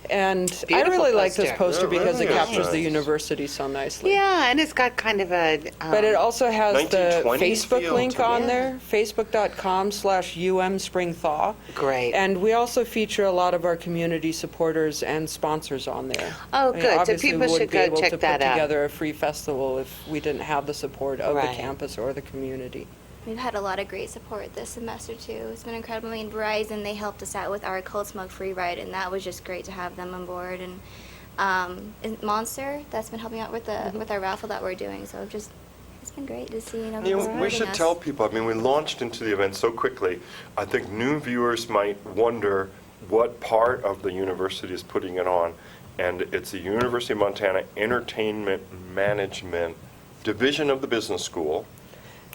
And I Beautiful really like this poster. poster Yeah, because it really is captures the nice. university so nicely. yeah, and it's got kind of a. But it also has the 1920s Facebook feel link to on it. there, facebook.com/UM Spring Thaw. Great. And we also feature a lot of our community supporters and sponsors on there. Oh, I mean, good. So obviously people we should wouldn't be go able check to that put out. together a free festival if we didn't have the support of the Right. campus or the community. We've had a lot of great support this semester, too. It's been incredible. I mean, Verizon, they helped us out with our Cold Smoke Free Ride, and that was just great to have them on board. And Monster, that's been helping out with with our raffle that we're doing. So it's been great to see, You people know, we supporting should us. tell people, I mean, we launched into the event so quickly, I think new viewers might wonder what part of the university is putting it on. And it's the University of Montana Entertainment Management Division of the Business School.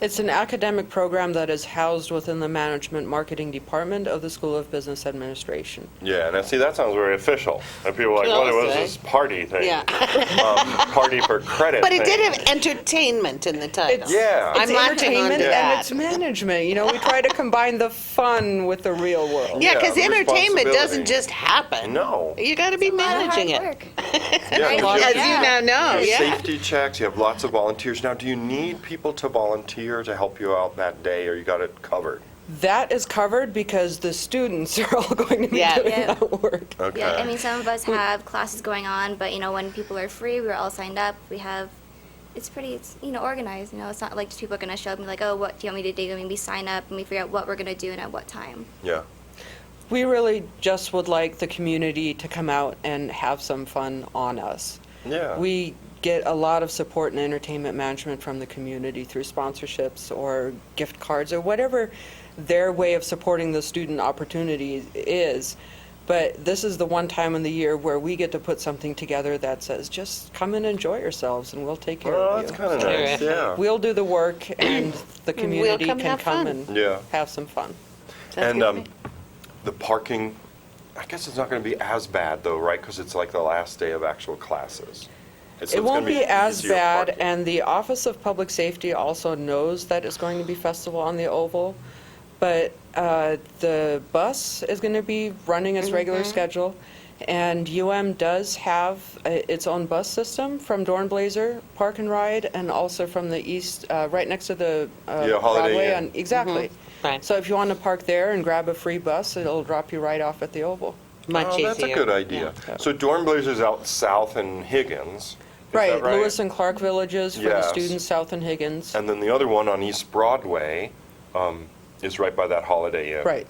It's an academic program that is housed within the Management Marketing Department of the School of Business Administration. Yeah, and see, that sounds very official. And people are like, Well, what was say. this party thing? Yeah. Party for credit But it thing. did have entertainment in the title. Yeah. I'm It's marching on to entertainment that. and it's management. You know, we try to combine the fun with the real world. Yeah, because Yeah, entertainment doesn't responsibility. just happen. No. You got to be A lot of hard managing it. work. Yeah, 'cause As you you have now know, yeah. safety checks, you have lots of volunteers. Now, do you need people to volunteer to help you out that day, or you got it covered? That is covered because the students are all going to be Yeah. doing Yeah. that work. Okay. Yeah, I mean, some of us have classes going on, but, you know, when people are free, we're all signed up. We have, it's pretty, you know, organized. You know, it's not like just people are going to show up and be like, oh, what do you want me to do? I mean, we sign up and we figure out what we're going to do and at what time. Yeah. We really just would like the community to come out and have some fun on us. Yeah. We get a lot of support and entertainment management from the community through sponsorships or gift cards or whatever their way of supporting the student opportunity is. But this is the one time in the year where we get to put something together that says, just come and enjoy yourselves and we'll take care Oh, of that's you. kind of nice. Terrific. Yeah. We'll do the work and the community come can have come fun. and Yeah. have some fun. Sounds And good to me. the parking, I guess it's not going to be as bad though, right? Because it's like the last day of actual classes. And so It it's won't gonna be as easier bad, parking. and the Office of Public Safety also knows that it's going to be festival on the Oval, but the bus is going to be running its regular schedule, and UM does have its own bus system from Dornblazer Park and Ride, and also from the east, right next to the Yeah, Holiday Broadway. Inn. Exactly. Right. So if you want to park there and grab a free bus, it'll drop you right off at the Oval. Much Oh, easier. that's a good idea. Yeah. So Dornblazer's out south in Higgins. Is Right, that right? Lewis and Clark Villages for the Yes. students south in Higgins. And then the other one on East Broadway is right by that Holiday Inn. Right.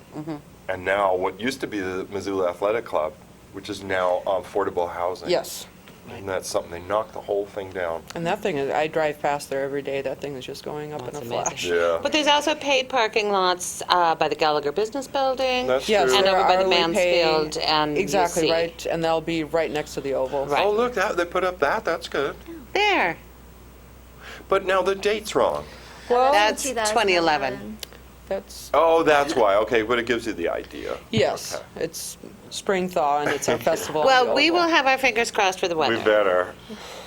And now what used to be the Missoula Athletic Club, which is now affordable housing. Yes. And that's something, they knocked the whole thing down. And that thing is, I drive past there every day, that thing is just going up in a That's amazing. flash. Yeah. But there's also paid parking lots by the Gallagher Business Building. That's Yes, true. And they're over by the hourly Mansfield paid. and Exactly, UC. right, and they'll be right next to the Oval. Right. Oh, look, they put up that's good. There. But now the date's wrong. Well, That's 2011. that's, Oh, that's why. Okay, but it gives you the idea. yes, Okay. it's spring thaw and it's a festival. on Well, the we Oval. will have our fingers crossed for the weather. We better.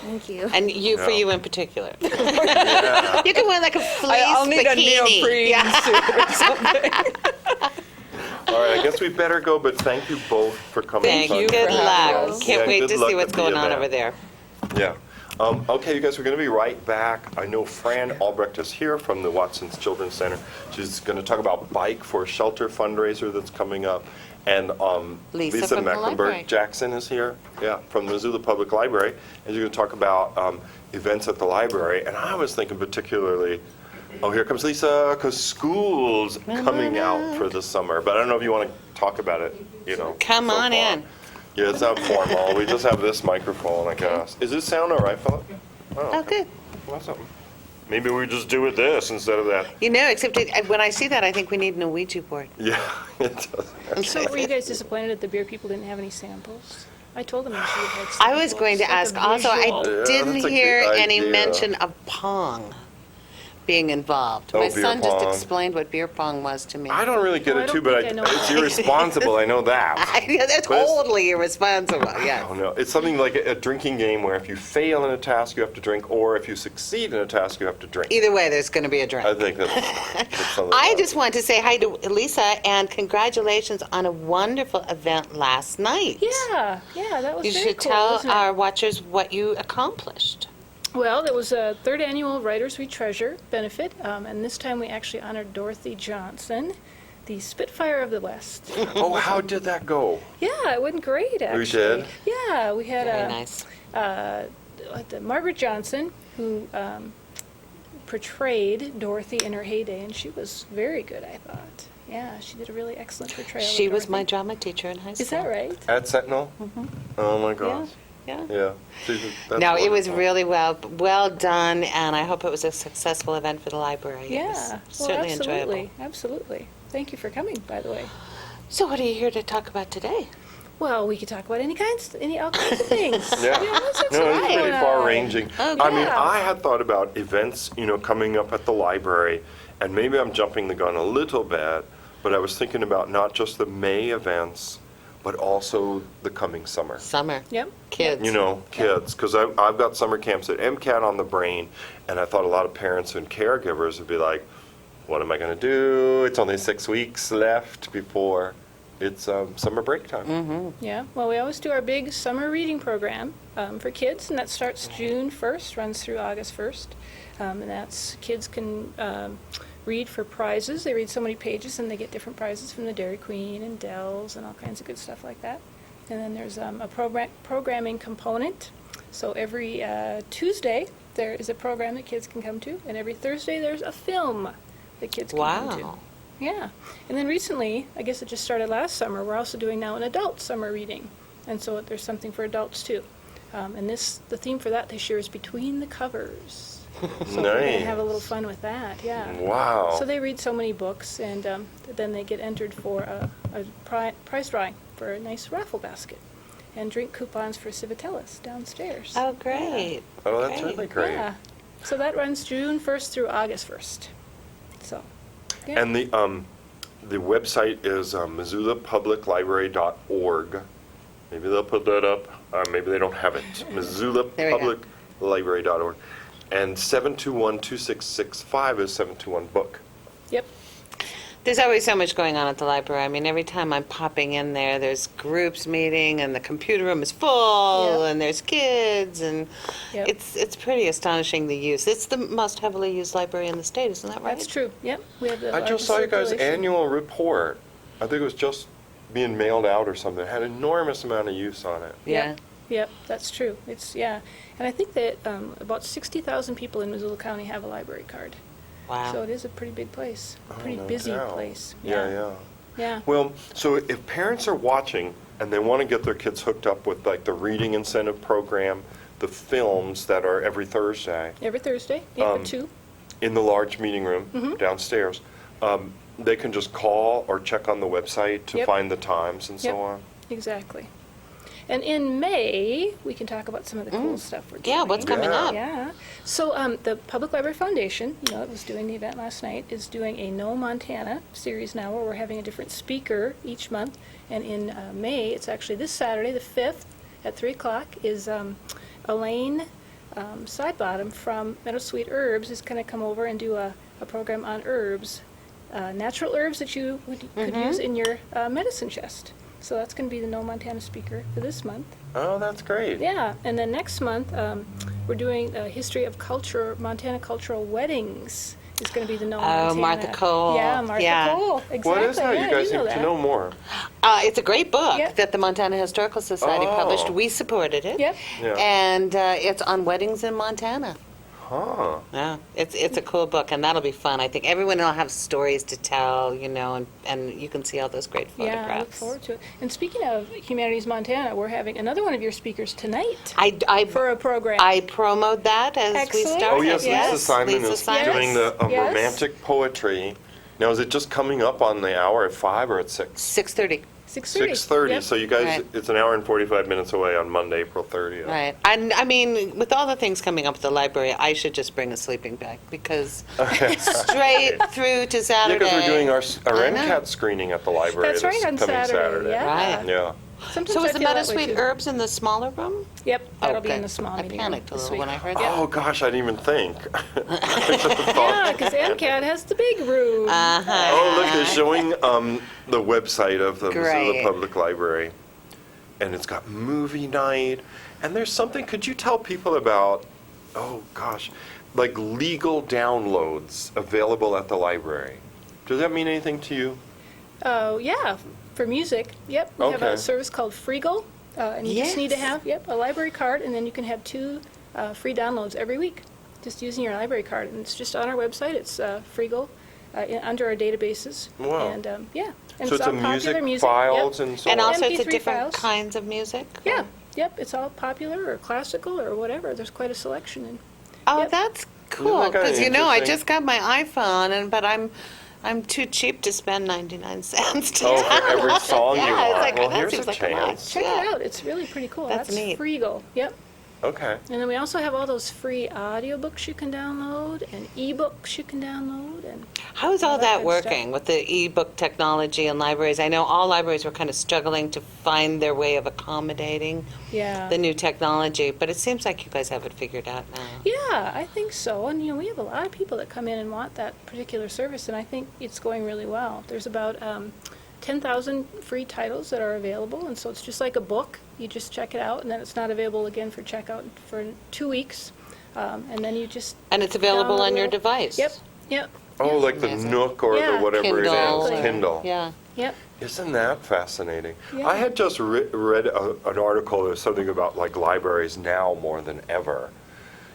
Thank you. And you, for Yeah. you in particular. Yeah. You can wear like a fleece I'll need a bikini. neoprene Yeah. suit or something. All right, I guess we better go, but thank you both for coming. Thank you you. for Good having luck. us. Can't Yeah, wait good to luck see with what's the going on event. over there. Yeah. Okay, you guys, we're going to be right back. I know Fran Albrecht is here from the Watson's Children's Center. She's going to talk about Bike for Shelter fundraiser that's coming up. And Lisa from the library. Mecklenburg-Jackson is here, yeah, from the Missoula Public Library. And she's going to talk about events at the library. And I was thinking particularly, oh, here comes Lisa, because school's coming out for the summer. But I don't know if you want to talk about it, you know. Come so on far. in. Yeah, it's not formal. We just have this microphone, I guess. Is this sound all right, Philip? Oh, good. Well, that's something. Maybe we just do with this instead of that. You know, except when I see that, I think we need an Ouija board. Yeah, it does. So were you guys disappointed that the beer people didn't have any samples? I told them they should have had samples. I was going to like a ask also, I visual. Yeah, didn't that's a hear good any idea. mention of Pong being involved. Oh, My beer son just pong. explained what beer pong was to me. I don't really get Oh, I it don't too, but think I know it's why. irresponsible. I know that. Yeah, that's But it's- totally irresponsible, I yeah. don't know. It's something like a drinking game where if you fail in a task, you have to drink, or if you succeed in a task, you have to drink. Either way, there's going to be a drink. I think that's something. I like just want to say hi to Lisa and congratulations on a wonderful event last night. Yeah, that was You very should cool, tell wasn't it? our watchers what you accomplished. Well, it was a third annual Writers We Treasure benefit, and this time we actually honored Dorothy Johnson, the Spitfire of the West. Oh, how did that go? Yeah, it went great, actually. We did? Yeah, we had Very nice. Margaret Johnson, who portrayed Dorothy in her heyday, and she was very good, I thought. Yeah, she did a really excellent portrayal. She of was my Dorothy. drama teacher in high school. Is that right? At Sentinel? Oh my gosh. Yeah. Yeah. That's No, it was wonderful. really well done, and I hope it was a successful event for the library. It Yeah, was well, certainly absolutely, enjoyable. absolutely. Thank you for coming, by the way. So what are you here to talk about today? Well, we could talk about all kinds of things. Yeah. What's No, it's going pretty on? far-ranging. I mean, yeah. I had thought about events, coming up at the library, and maybe I'm jumping the gun a little bit, but I was thinking about not just the May events, but also the coming summer. Summer. Yep. Kids. Kids, because I've got summer camps at MCAT on the brain, and I thought a lot of parents and caregivers would be like, what am I going to do? It's only 6 weeks left before it's summer break time. Mm-hmm. Yeah, well, we always do our big summer reading program for kids, and that starts June 1st, runs through August 1st. And that's kids can read for prizes. They read so many pages, and they get different prizes from the Dairy Queen and Dells and all kinds of good stuff like that. And then there's a programming component. So every Tuesday, there is a program that kids can come to, and every Thursday, there's a film that kids can come to. Wow. Yeah. And then recently, I guess it just started last summer, we're also doing now an adult summer reading. And so there's something for adults too. And the theme for that this year is Between the Covers. So we're going to have a little fun with that, yeah. Wow. So they read so many books, and then they get entered for a prize drawing for a nice raffle basket and drink coupons for Civitellis downstairs. Oh, great. Oh, that's really great. Yeah. So that runs June 1st through August 1st. So, yeah. And the website is MissoulaPublicLibrary.org. Maybe they'll put that up. Maybe they don't have it. MissoulaPublicLibrary.org. And 721-2665 is 721-BOOK. Yep. There's always so much going on at the library. I mean, every time I'm popping in there, there's groups meeting, and the computer room is full, Yep. and there's kids, and Yep. it's pretty astonishing, the use. It's the most heavily used library in the state, isn't that right? That's true. Yep. We have the I just largest saw you guys' circulation. annual report. I think it was just being mailed out or something. It had an enormous amount of use on it. Yeah. Yep, that's true. And I think that about 60,000 people in Missoula County have a library card. Wow. So it is a pretty big place, a pretty no busy doubt. place. Yeah. Yeah. Well, so if parents are watching and they want to get their kids hooked up with like the reading incentive program, the films that are every Thursday Every Thursday, at 2. in the large meeting room downstairs, they can just call or check on the website to Yep. find the times and Yep. so on. Exactly. And in May, we can talk about some of the cool stuff we're doing. Yeah, what's coming Yeah. up? Yeah. So the Public Library Foundation, that was doing the event last night, is doing a No Montana series now, where we're having a different speaker each month. And in May, it's actually this Saturday, the 5th, at 3 o'clock, is Elaine Sidebottom from Meadow Sweet Herbs is going to come over and do a program on herbs, natural herbs that you could use in your medicine chest. So that's going to be the No Montana speaker for this month. Oh, that's great. Yeah, and then next month, we're doing a history of Montana cultural weddings. It's going to be the No Montana. Oh, Martha Cole. Yeah, Martha Yeah. Cole. Exactly. What is that? Yeah, You guys know need to that. know more. It's a great book Yep. that the Montana Historical Society Oh. published. We supported it. Yep. Yeah. And it's on weddings in Montana. Huh. Yeah, it's a cool book, and that'll be fun. I think everyone will have stories to tell, and you can see all those great photographs. Yeah, I look forward to it. And speaking of Humanities Montana, we're having another one of your speakers tonight I for a program. I promoed that as we Excellent. started. Oh, yes, Lisa Simon Lisa is Simon. doing the Yes. romantic poetry. Now, is it just coming up on the hour at 5 or at 6? 6:30. 6:30. 6:30. Yep. So you guys, Right. it's an hour and 45 minutes away on Monday, April 30th. Right. And I mean, with all the things coming up at the library, I should just bring a sleeping bag because straight through to Yeah, Saturday. because we're doing our I know. NCAT screening at the library That's this right, on coming Saturday. Yeah. Right. Yeah. Sometimes So I is the feel Meadow that way, Sweet too. Herbs in the smaller room? Yep, that'll be Okay. in the small I meeting panicked a room this little when week. I heard that. Oh, gosh, I didn't even think. Yeah, because MCAT has the big room. Uh-huh. Oh, look, they're showing the website of the Missoula Great. Public Library. And it's got movie night. And there's something, could you tell people about, oh, gosh, like legal downloads available at the library? Does that mean anything to you? Oh, yeah, for music. Yep, we have Okay. a service called Freegal, and you just need to Yes. have, a library card, and then you can have 2 free downloads every week, just using your library card. And it's just on our website. It's Freegal, under our databases. Wow. And, yeah. And So it's a all popular music files Yep. and so And on? all sorts of MP3 different files. kinds of music? Yeah, yep, it's all popular or classical or whatever. There's quite a selection. And Oh, Yep. that's Isn't cool. that kinda Because I interesting? just got my iPhone, but I'm I'm too cheap to spend 99 cents to Oh, for every song you Yeah, it's want. like, Well, that here's seems a like a lot. chance. Check Yeah. it out. It's really pretty cool. That's neat. Frigo. Yep. Okay. And then we also have all those free audiobooks you can download and ebooks you can download. And How is all all that that good stuff. working with the e-book technology in libraries? I know all libraries were kind of struggling to find their way of accommodating yeah. the new technology, but it seems like you guys have it figured out now. Yeah, I think so. And, we have a lot of people that come in and want that particular service, and I think it's going really well. There's about 10,000 free titles that are available, and so it's just like a book. You just check it out, and then it's not available again for checkout for 2 weeks. And then you just And it's available on your download it. device? Yep, yep, Oh, like the Amazing. Nook or Yeah. the whatever Kindle. it is. Kindle. Yeah. yep. Isn't that fascinating? Yeah. I had just read an article, there's something about like libraries now more than ever.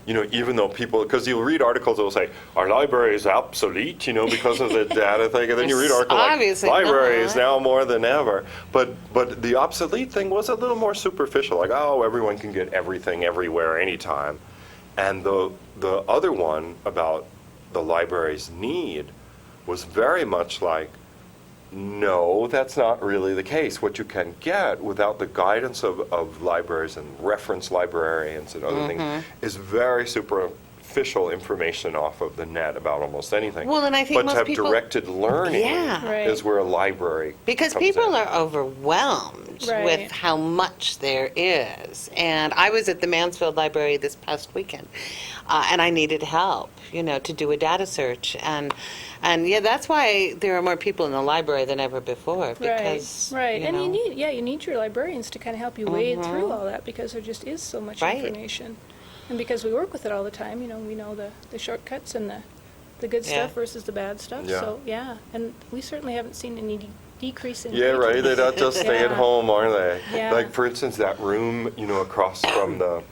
Even though people, because you'll read articles that will say, our library is obsolete, because of the data thing, and then you read articles like, Obviously library is not. now more than ever. But the obsolete thing was a little more superficial, like, oh, everyone can get everything everywhere, anytime. And the other one about the library's need was very much like, no, that's not really the case. What you can get without the guidance of libraries and reference librarians and other things is very superficial information off of the net about almost anything. Well, and I think but most to have people- directed learning Yeah. Right. is where a library Because comes people in. are overwhelmed Right. with how much there is. And I was at the Mansfield Library this past weekend, and I needed help, to do a data search. And yeah, that's why there are more people in the library than ever before. Because, right. And know, you need your librarians to kind of help you wade through all that because there just is so much Right. information. And because we work with it all the time, we know the shortcuts and the good Yeah. stuff versus the bad stuff. Yeah. So, yeah. And we certainly haven't seen any decrease in Yeah, right. They're not just stay at Yeah. home, are they? Yeah. Like, for instance, that room, across from the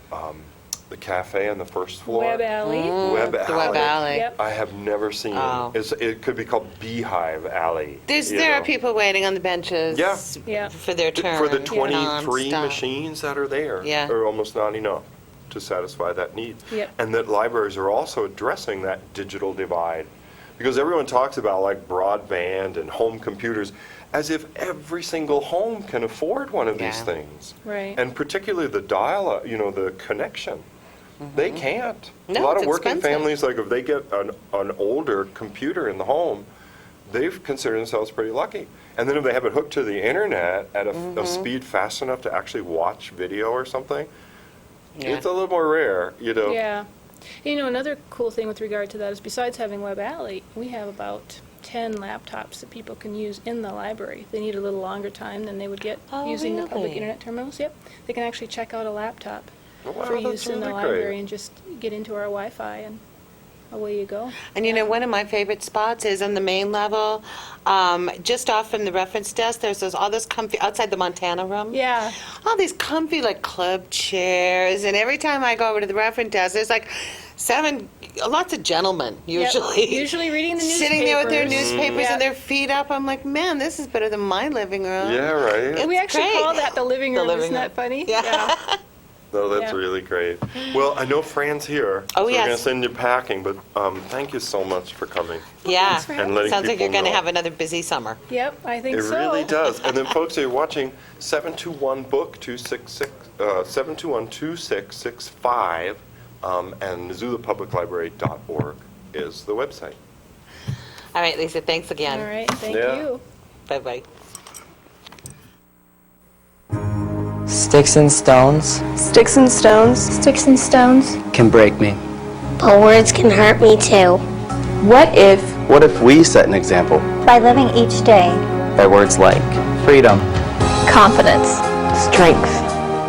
cafe on the first floor. Web Alley. Web the Web Alley. Alley. Yep. I have never seen. Oh. It could be called Beehive Alley. There are people waiting on the benches Yeah. Yeah. for their turn. For the 23 nonstop. machines that are there, Yeah. are almost not enough to satisfy that need. Yep. And that libraries are also addressing that digital divide. Because everyone talks about like broadband and home computers as if every single home can afford one of these Yeah. things. Right. And particularly the dial-up, the connection. They can't. No, a lot it's of working expensive. families, like if they get an older computer in the home, they've considered themselves pretty lucky. And then if they have it hooked to the internet at a speed fast enough to actually watch video or something, Yeah. it's a little more rare, Yeah. Another cool thing with regard to that is besides having Web Alley, we have about 10 laptops that people can use in the library. If they need a little longer time than they would get Oh, using the public really? internet terminals. Yep. They can actually check out a laptop Oh, wow, for that's use in the really library great. and just get into our Wi-Fi and away you go. And one of my favorite spots is on the main level, just off from the reference desk. There's all this comfy outside the Montana room. Yeah. All these comfy like club chairs, and every time I go over to the reference desk, there's like lots of gentlemen Yep. usually. Usually reading the newspapers. Sitting there with their newspapers Yep. and their feet up. I'm like, man, this is better than my living room. Yeah, right. It's We actually great. call that the living The room. living Isn't room. that funny? Yeah. No, that's Yeah. really great. Well, I know Fran's here. Oh, so we're going yes. to send you packing, but thank you so much for coming. Yeah. thanks for having And letting Sounds like people you're going to know. have another busy summer. Yep, I think It so. really does. And then, folks, you're watching 721-2665, and MissoulaPublicLibrary.org is the website. All right, Lisa, thanks again. All right, thank Yeah. you. Bye-bye. Sticks and stones Sticks and stones. Sticks and stones. can break me. But words can hurt me too. What if, What if we set an example? by living each day, By words like freedom, confidence, strength,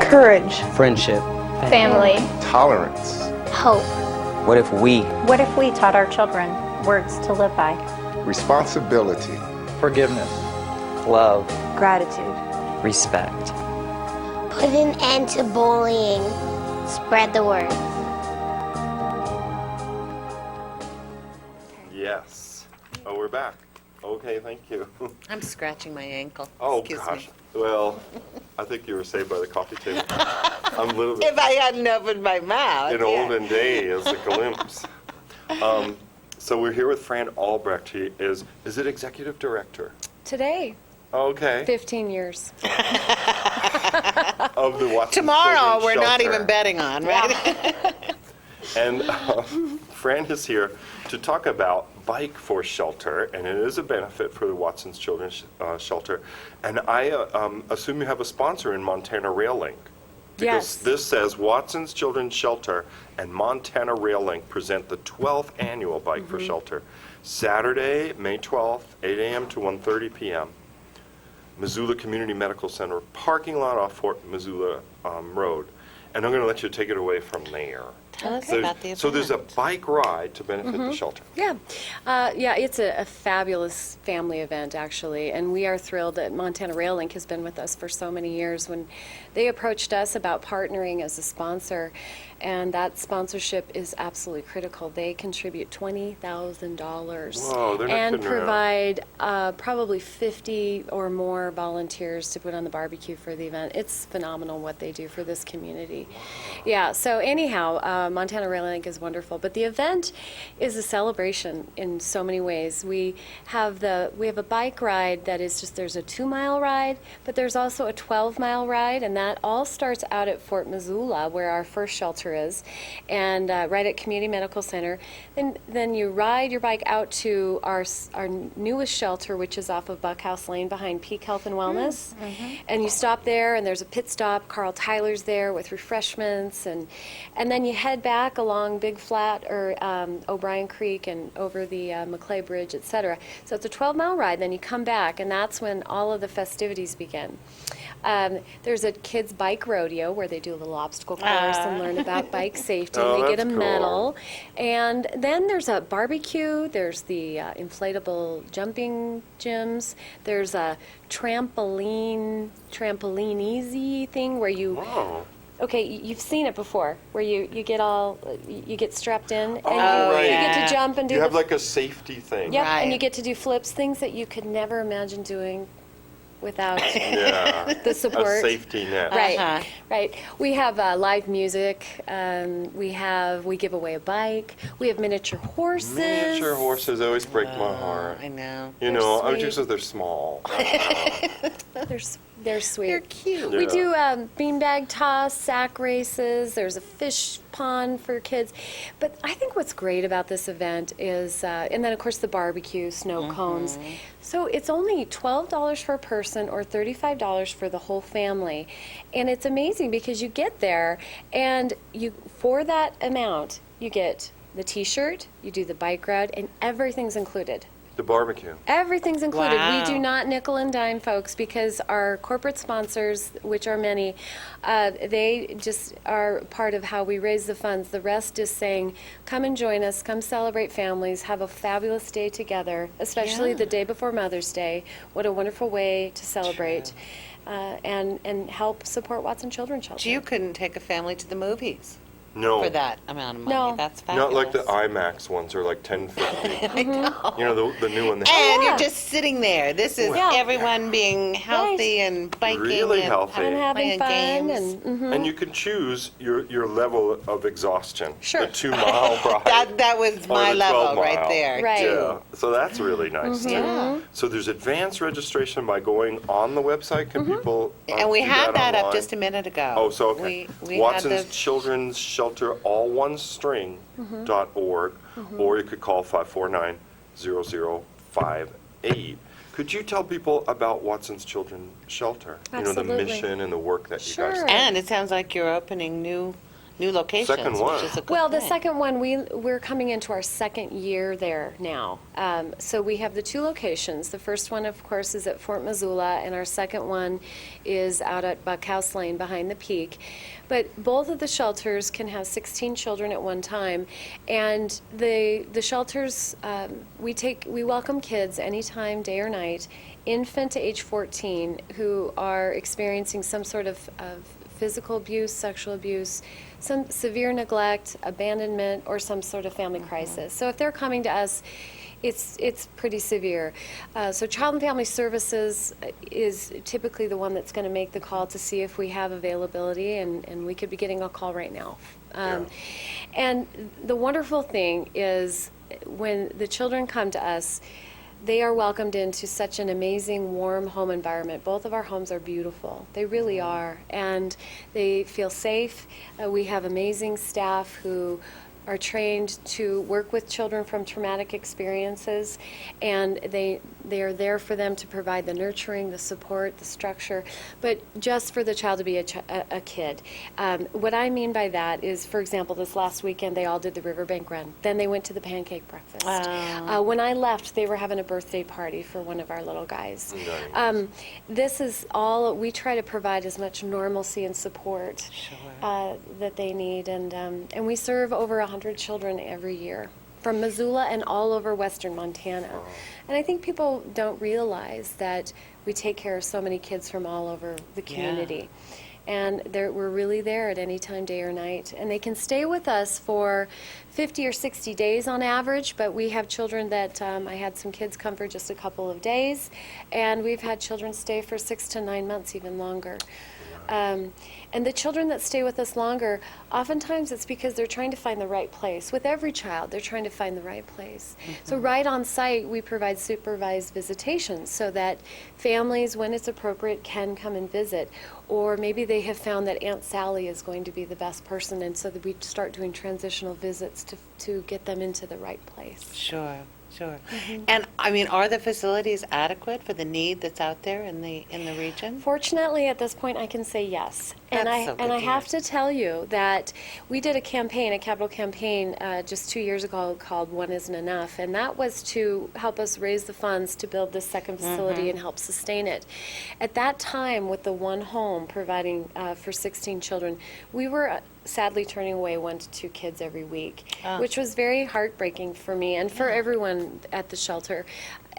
courage, friendship. family, Tolerance. hope? What if we What if we taught our children words to live by? Responsibility. forgiveness, love, Gratitude. respect? Put an end to bullying. Spread the word. Yes. Oh, we're back. Okay, thank you. I'm scratching my ankle. Oh, Excuse gosh. me. Well, I think you were saved by the coffee table. I'm a little bit If I hadn't opened my mouth. in yeah. olden days, a glimpse. So we're here with Fran Albrecht. He is it executive director? Today, Okay. 15 years. Of the Watson Tomorrow, Children's we're not Shelter. even betting on, right? And Fran is here to talk about Bike for Shelter, and it is a benefit for the Watson's Children's Shelter. And I assume you have a sponsor in Montana Rail Link. Because Yes. this says Watson's Children's Shelter and Montana Rail Link present the 12th annual Bike for Shelter. Saturday, May 12th, 8 a.m. to 1:30 p.m. Missoula Community Medical Center parking lot off Fort Missoula Road. And I'm going to let you take it away from there. Tell us There's- about the event. So there's a bike ride to benefit the shelter. Yeah, it's a fabulous family event, actually, and we are thrilled that Montana Rail Link has been with us for so many years. When they approached us about partnering as a sponsor, and that sponsorship is absolutely critical. They contribute $20,000 Whoa, they're not and kidding around. provide probably 50 or more volunteers to put on the barbecue for the event. It's phenomenal what they do for this community. Yeah, so anyhow, Montana Rail Link is wonderful, but the event is a celebration in so many ways. We have a bike ride that is just, there's a 2-mile ride, but there's also a 12-mile ride, and that all starts out at Fort Missoula, where our first shelter is, and right at Community Medical Center. Then you ride your bike out to our newest shelter, which is off of Buckhouse Lane behind Peak Health and Wellness, and you stop there, and there's a pit stop. Carl Tyler's there with refreshments, and then you head back along Big Flat or O'Brien Creek and over the McClay Bridge, etc. So it's a 12-mile ride. Then you come back, and that's when all of the festivities begin. There's a kids' bike rodeo where they do a little obstacle course and learn about bike safety. Oh, and they get a that's cool. medal. And then there's a barbecue. There's the inflatable jumping gyms. There's a trampoline easy thing where you. Wow. Okay, you've seen it before, where you get strapped in and Oh, right. you get to jump and do You have the like a safety thing. yep, and you Right. get to do flips, things that you could never imagine doing without Yeah. the support. A safety net. Right, Uh-huh. right. We have live music. We give away a bike. We have miniature horses. Miniature horses always break my heart. I know. You They're know, sweet. just because they're small. They're sweet. They're cute. We Yeah. do beanbag toss, sack races. There's a fish pond for kids. But I think what's great about this event is, and then of course the barbecue, snow cones. So it's only $12 per person or $35 for the whole family. And it's amazing because you get there and for that amount, you get the t-shirt, you do the bike ride, and everything's included. The barbecue. Everything's included. Wow. We do not nickel and dime folks because our corporate sponsors, which are many, they just are part of how we raise the funds. The rest is saying, come and join us, come celebrate families, have a fabulous day together, especially Yeah. the day before Mother's Day. What a wonderful way to celebrate and help support Watson Children's Shelter. So you couldn't take a family to the movies No. for that amount of money. No. That's fabulous. Not like the IMAX ones are like $10.50. I know. You know, the new one. And Yeah. you're just sitting there. This is Yeah. everyone being healthy and biking Really and healthy. and having playing fun games. and And you can choose your level of exhaustion. Sure. The 2-mile ride. That was or my the level 12 right mile. there. Right. Yeah. So that's really nice too. Yeah. So there's advanced registration by going on the website. Can people? And we do had that up online? just a minute ago. Oh, so okay. We had Watson's the, Children's Shelter, all one string, .org, or you could call 549-0058. Could you tell people about Watson's Children's Shelter? You know, the Absolutely. mission and the work that you guys Sure. do. and it sounds like you're opening new locations, Second one. which is a good Well, the thing. second one, we're coming into our second year there now. So we have the two locations. The first one, of course, is at Fort Missoula, and our second one is out at Buckhouse Lane behind the Peak. But both of the shelters can have 16 children at one time, and the shelters we welcome kids anytime, day or night, infant to age 14, who are experiencing some sort of physical abuse, sexual abuse, some severe neglect, abandonment, or some sort of family crisis. So if they're coming to us, it's pretty severe. So Child and Family Services is typically the one that's going to make the call to see if we have availability, and we could be getting a call right now. And the wonderful thing is when the children come to us, they are welcomed into such an amazing, warm home environment. Both of our homes are beautiful. They really are. And they feel safe. We have amazing staff who are trained to work with children from traumatic experiences, and they are there for them to provide the nurturing, the support, the structure, but just for the child to be a kid. What I mean by that is, for example, this last weekend they all did the riverbank run. Then they went to the pancake breakfast. When I left, they were having a birthday party for one of our little guys. This is all, we try to provide as much normalcy and support that they need, and we serve over 100 children every year from Missoula and all over western Montana. And I think people don't realize that we take care of so many kids from all over the community. And we're really there at any time, day or night. And they can stay with us for 50 or 60 days on average, but we have children that, I had some kids come for just a couple of days, and we've had children stay for 6 to 9 months, even longer. And the children that stay with us longer, oftentimes it's because they're trying to find the right place. With every child, they're trying to find the right place. So right on site, we provide supervised visitations so that families, when it's appropriate, can come and visit. Or maybe they have found that Aunt Sally is going to be the best person, and so that we start doing transitional visits to get them into the right place. Sure. And I mean, are the facilities adequate for the need that's out there in the region? Fortunately, at this point, I can say yes. And I have to tell you that we did a capital campaign, just 2 years ago called One Isn't Enough, and that was to help us raise the funds to build this second facility and help sustain it. At that time, with the one home providing for 16 children, we were sadly turning away 1 to 2 kids every week, which was very heartbreaking for me and for everyone at the shelter.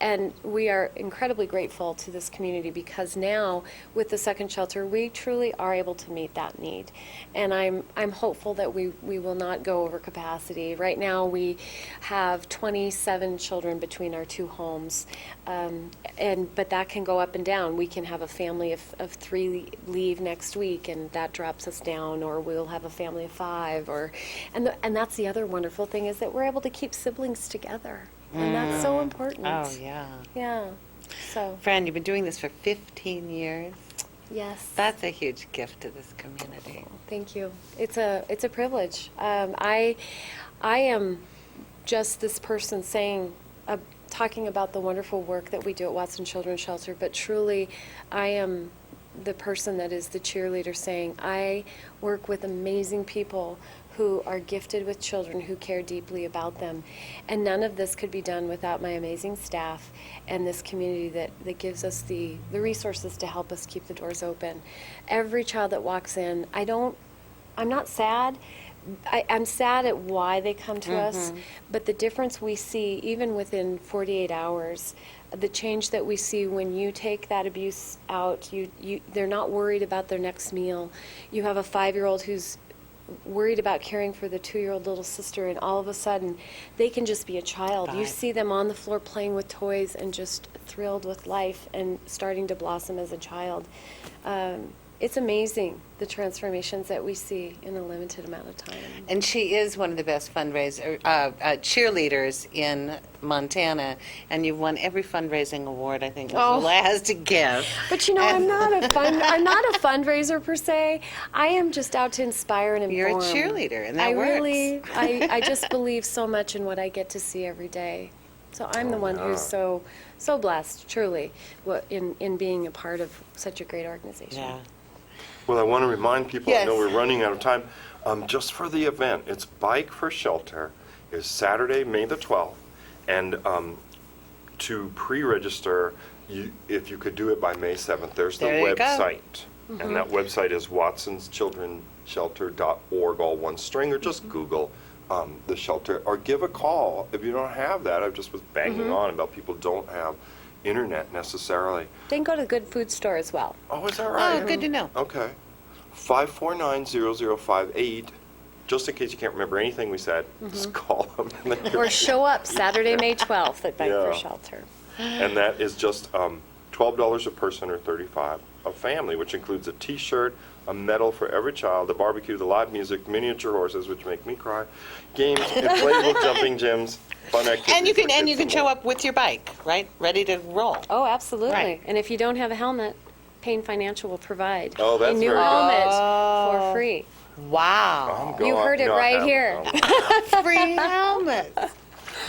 And we are incredibly grateful to this community because now, with the second shelter, we truly are able to meet that need. And I'm hopeful that we will not go over capacity. Right now, we have 27 children between our 2 homes, but that can go up and down. We can have a family of 3 leave next week, and that drops us down, or we'll have a family of 5. And that's the other wonderful thing, is that we're able to keep siblings together. And that's so important. Oh, yeah. Yeah. So. Fran, you've been doing this for 15 years. Yes. That's a huge gift to this community. Thank you. It's a privilege. I am just this person talking about the wonderful work that we do at Watson Children's Shelter, but truly, I am the person that is the cheerleader saying, I work with amazing people who are gifted with children, who care deeply about them. And none of this could be done without my amazing staff and this community that gives us the resources to help us keep the doors open. Every child that walks in, I'm not sad. I'm sad at why they come to us, but the difference we see, even within 48 hours, the change that we see when you take that abuse out, they're not worried about their next meal. You have a 5-year-old who's worried about caring for the 2-year-old little sister, and all of a sudden they can just be a child. You see them on the floor playing with toys and just thrilled with life and starting to blossom as a child. It's amazing, the transformations that we see in a limited amount of time. And she is one of the best cheerleaders in Montana, and you've won every fundraising award I think Missoula has to give. But I'm not a fundraiser per se. I am just out to inspire and inform. You're a cheerleader, and that works. I just believe so much in what I get to see every day. So I'm the one who's so blessed, truly, in being a part of such a great organization. Yeah. Well, I want to remind people, Yes. I know we're running out of time, just for the event. It's Bike for Shelter is Saturday, May the 12th. And to pre-register, if you could do it by May 7th, there's the website. And that website is watsonschildrenshelter.org, all one string, or just Google the shelter, or give a call if you don't have that. I just was banging on about people don't have internet necessarily. They can go to the Good Food Store as well. Oh, is that right? Oh, good to know. Okay. 549-0058. Just in case you can't remember anything we said, just call them. Or show up Saturday, May 12th at Bike for Shelter. And that is just $12 a person, or $35 a family, which includes a T-shirt, a medal for every child, a barbecue, the live music, miniature horses, which make me cry, games, inflatable jumping gyms, fun activity. And you can show up with your bike, right? Ready to roll. Oh, absolutely. Right. And if you don't have a helmet, Payne Financial will provide Oh, that's a new very good. helmet for free. Wow. You heard it right here. Free helmets.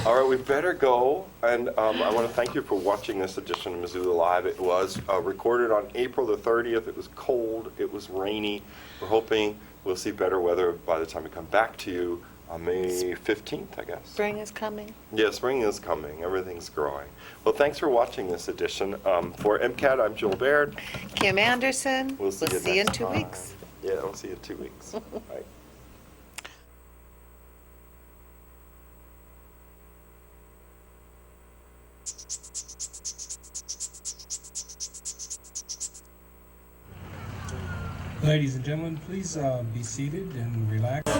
All right, we better go, and I want to thank you for watching this edition of Missoula Live. It was recorded on April the 30th. It was cold. It was rainy. We're hoping we'll see better weather by the time we come back to you on May 15th, I guess. Spring is coming. Yeah, spring is coming. Everything's growing. Well, thanks for watching this edition. For MCAT, I'm Joel Baird. Kim Anderson. We'll see you in next 2 time. weeks. Yeah, I'll see you in 2 weeks. Bye. Ladies and gentlemen, please be seated and relax.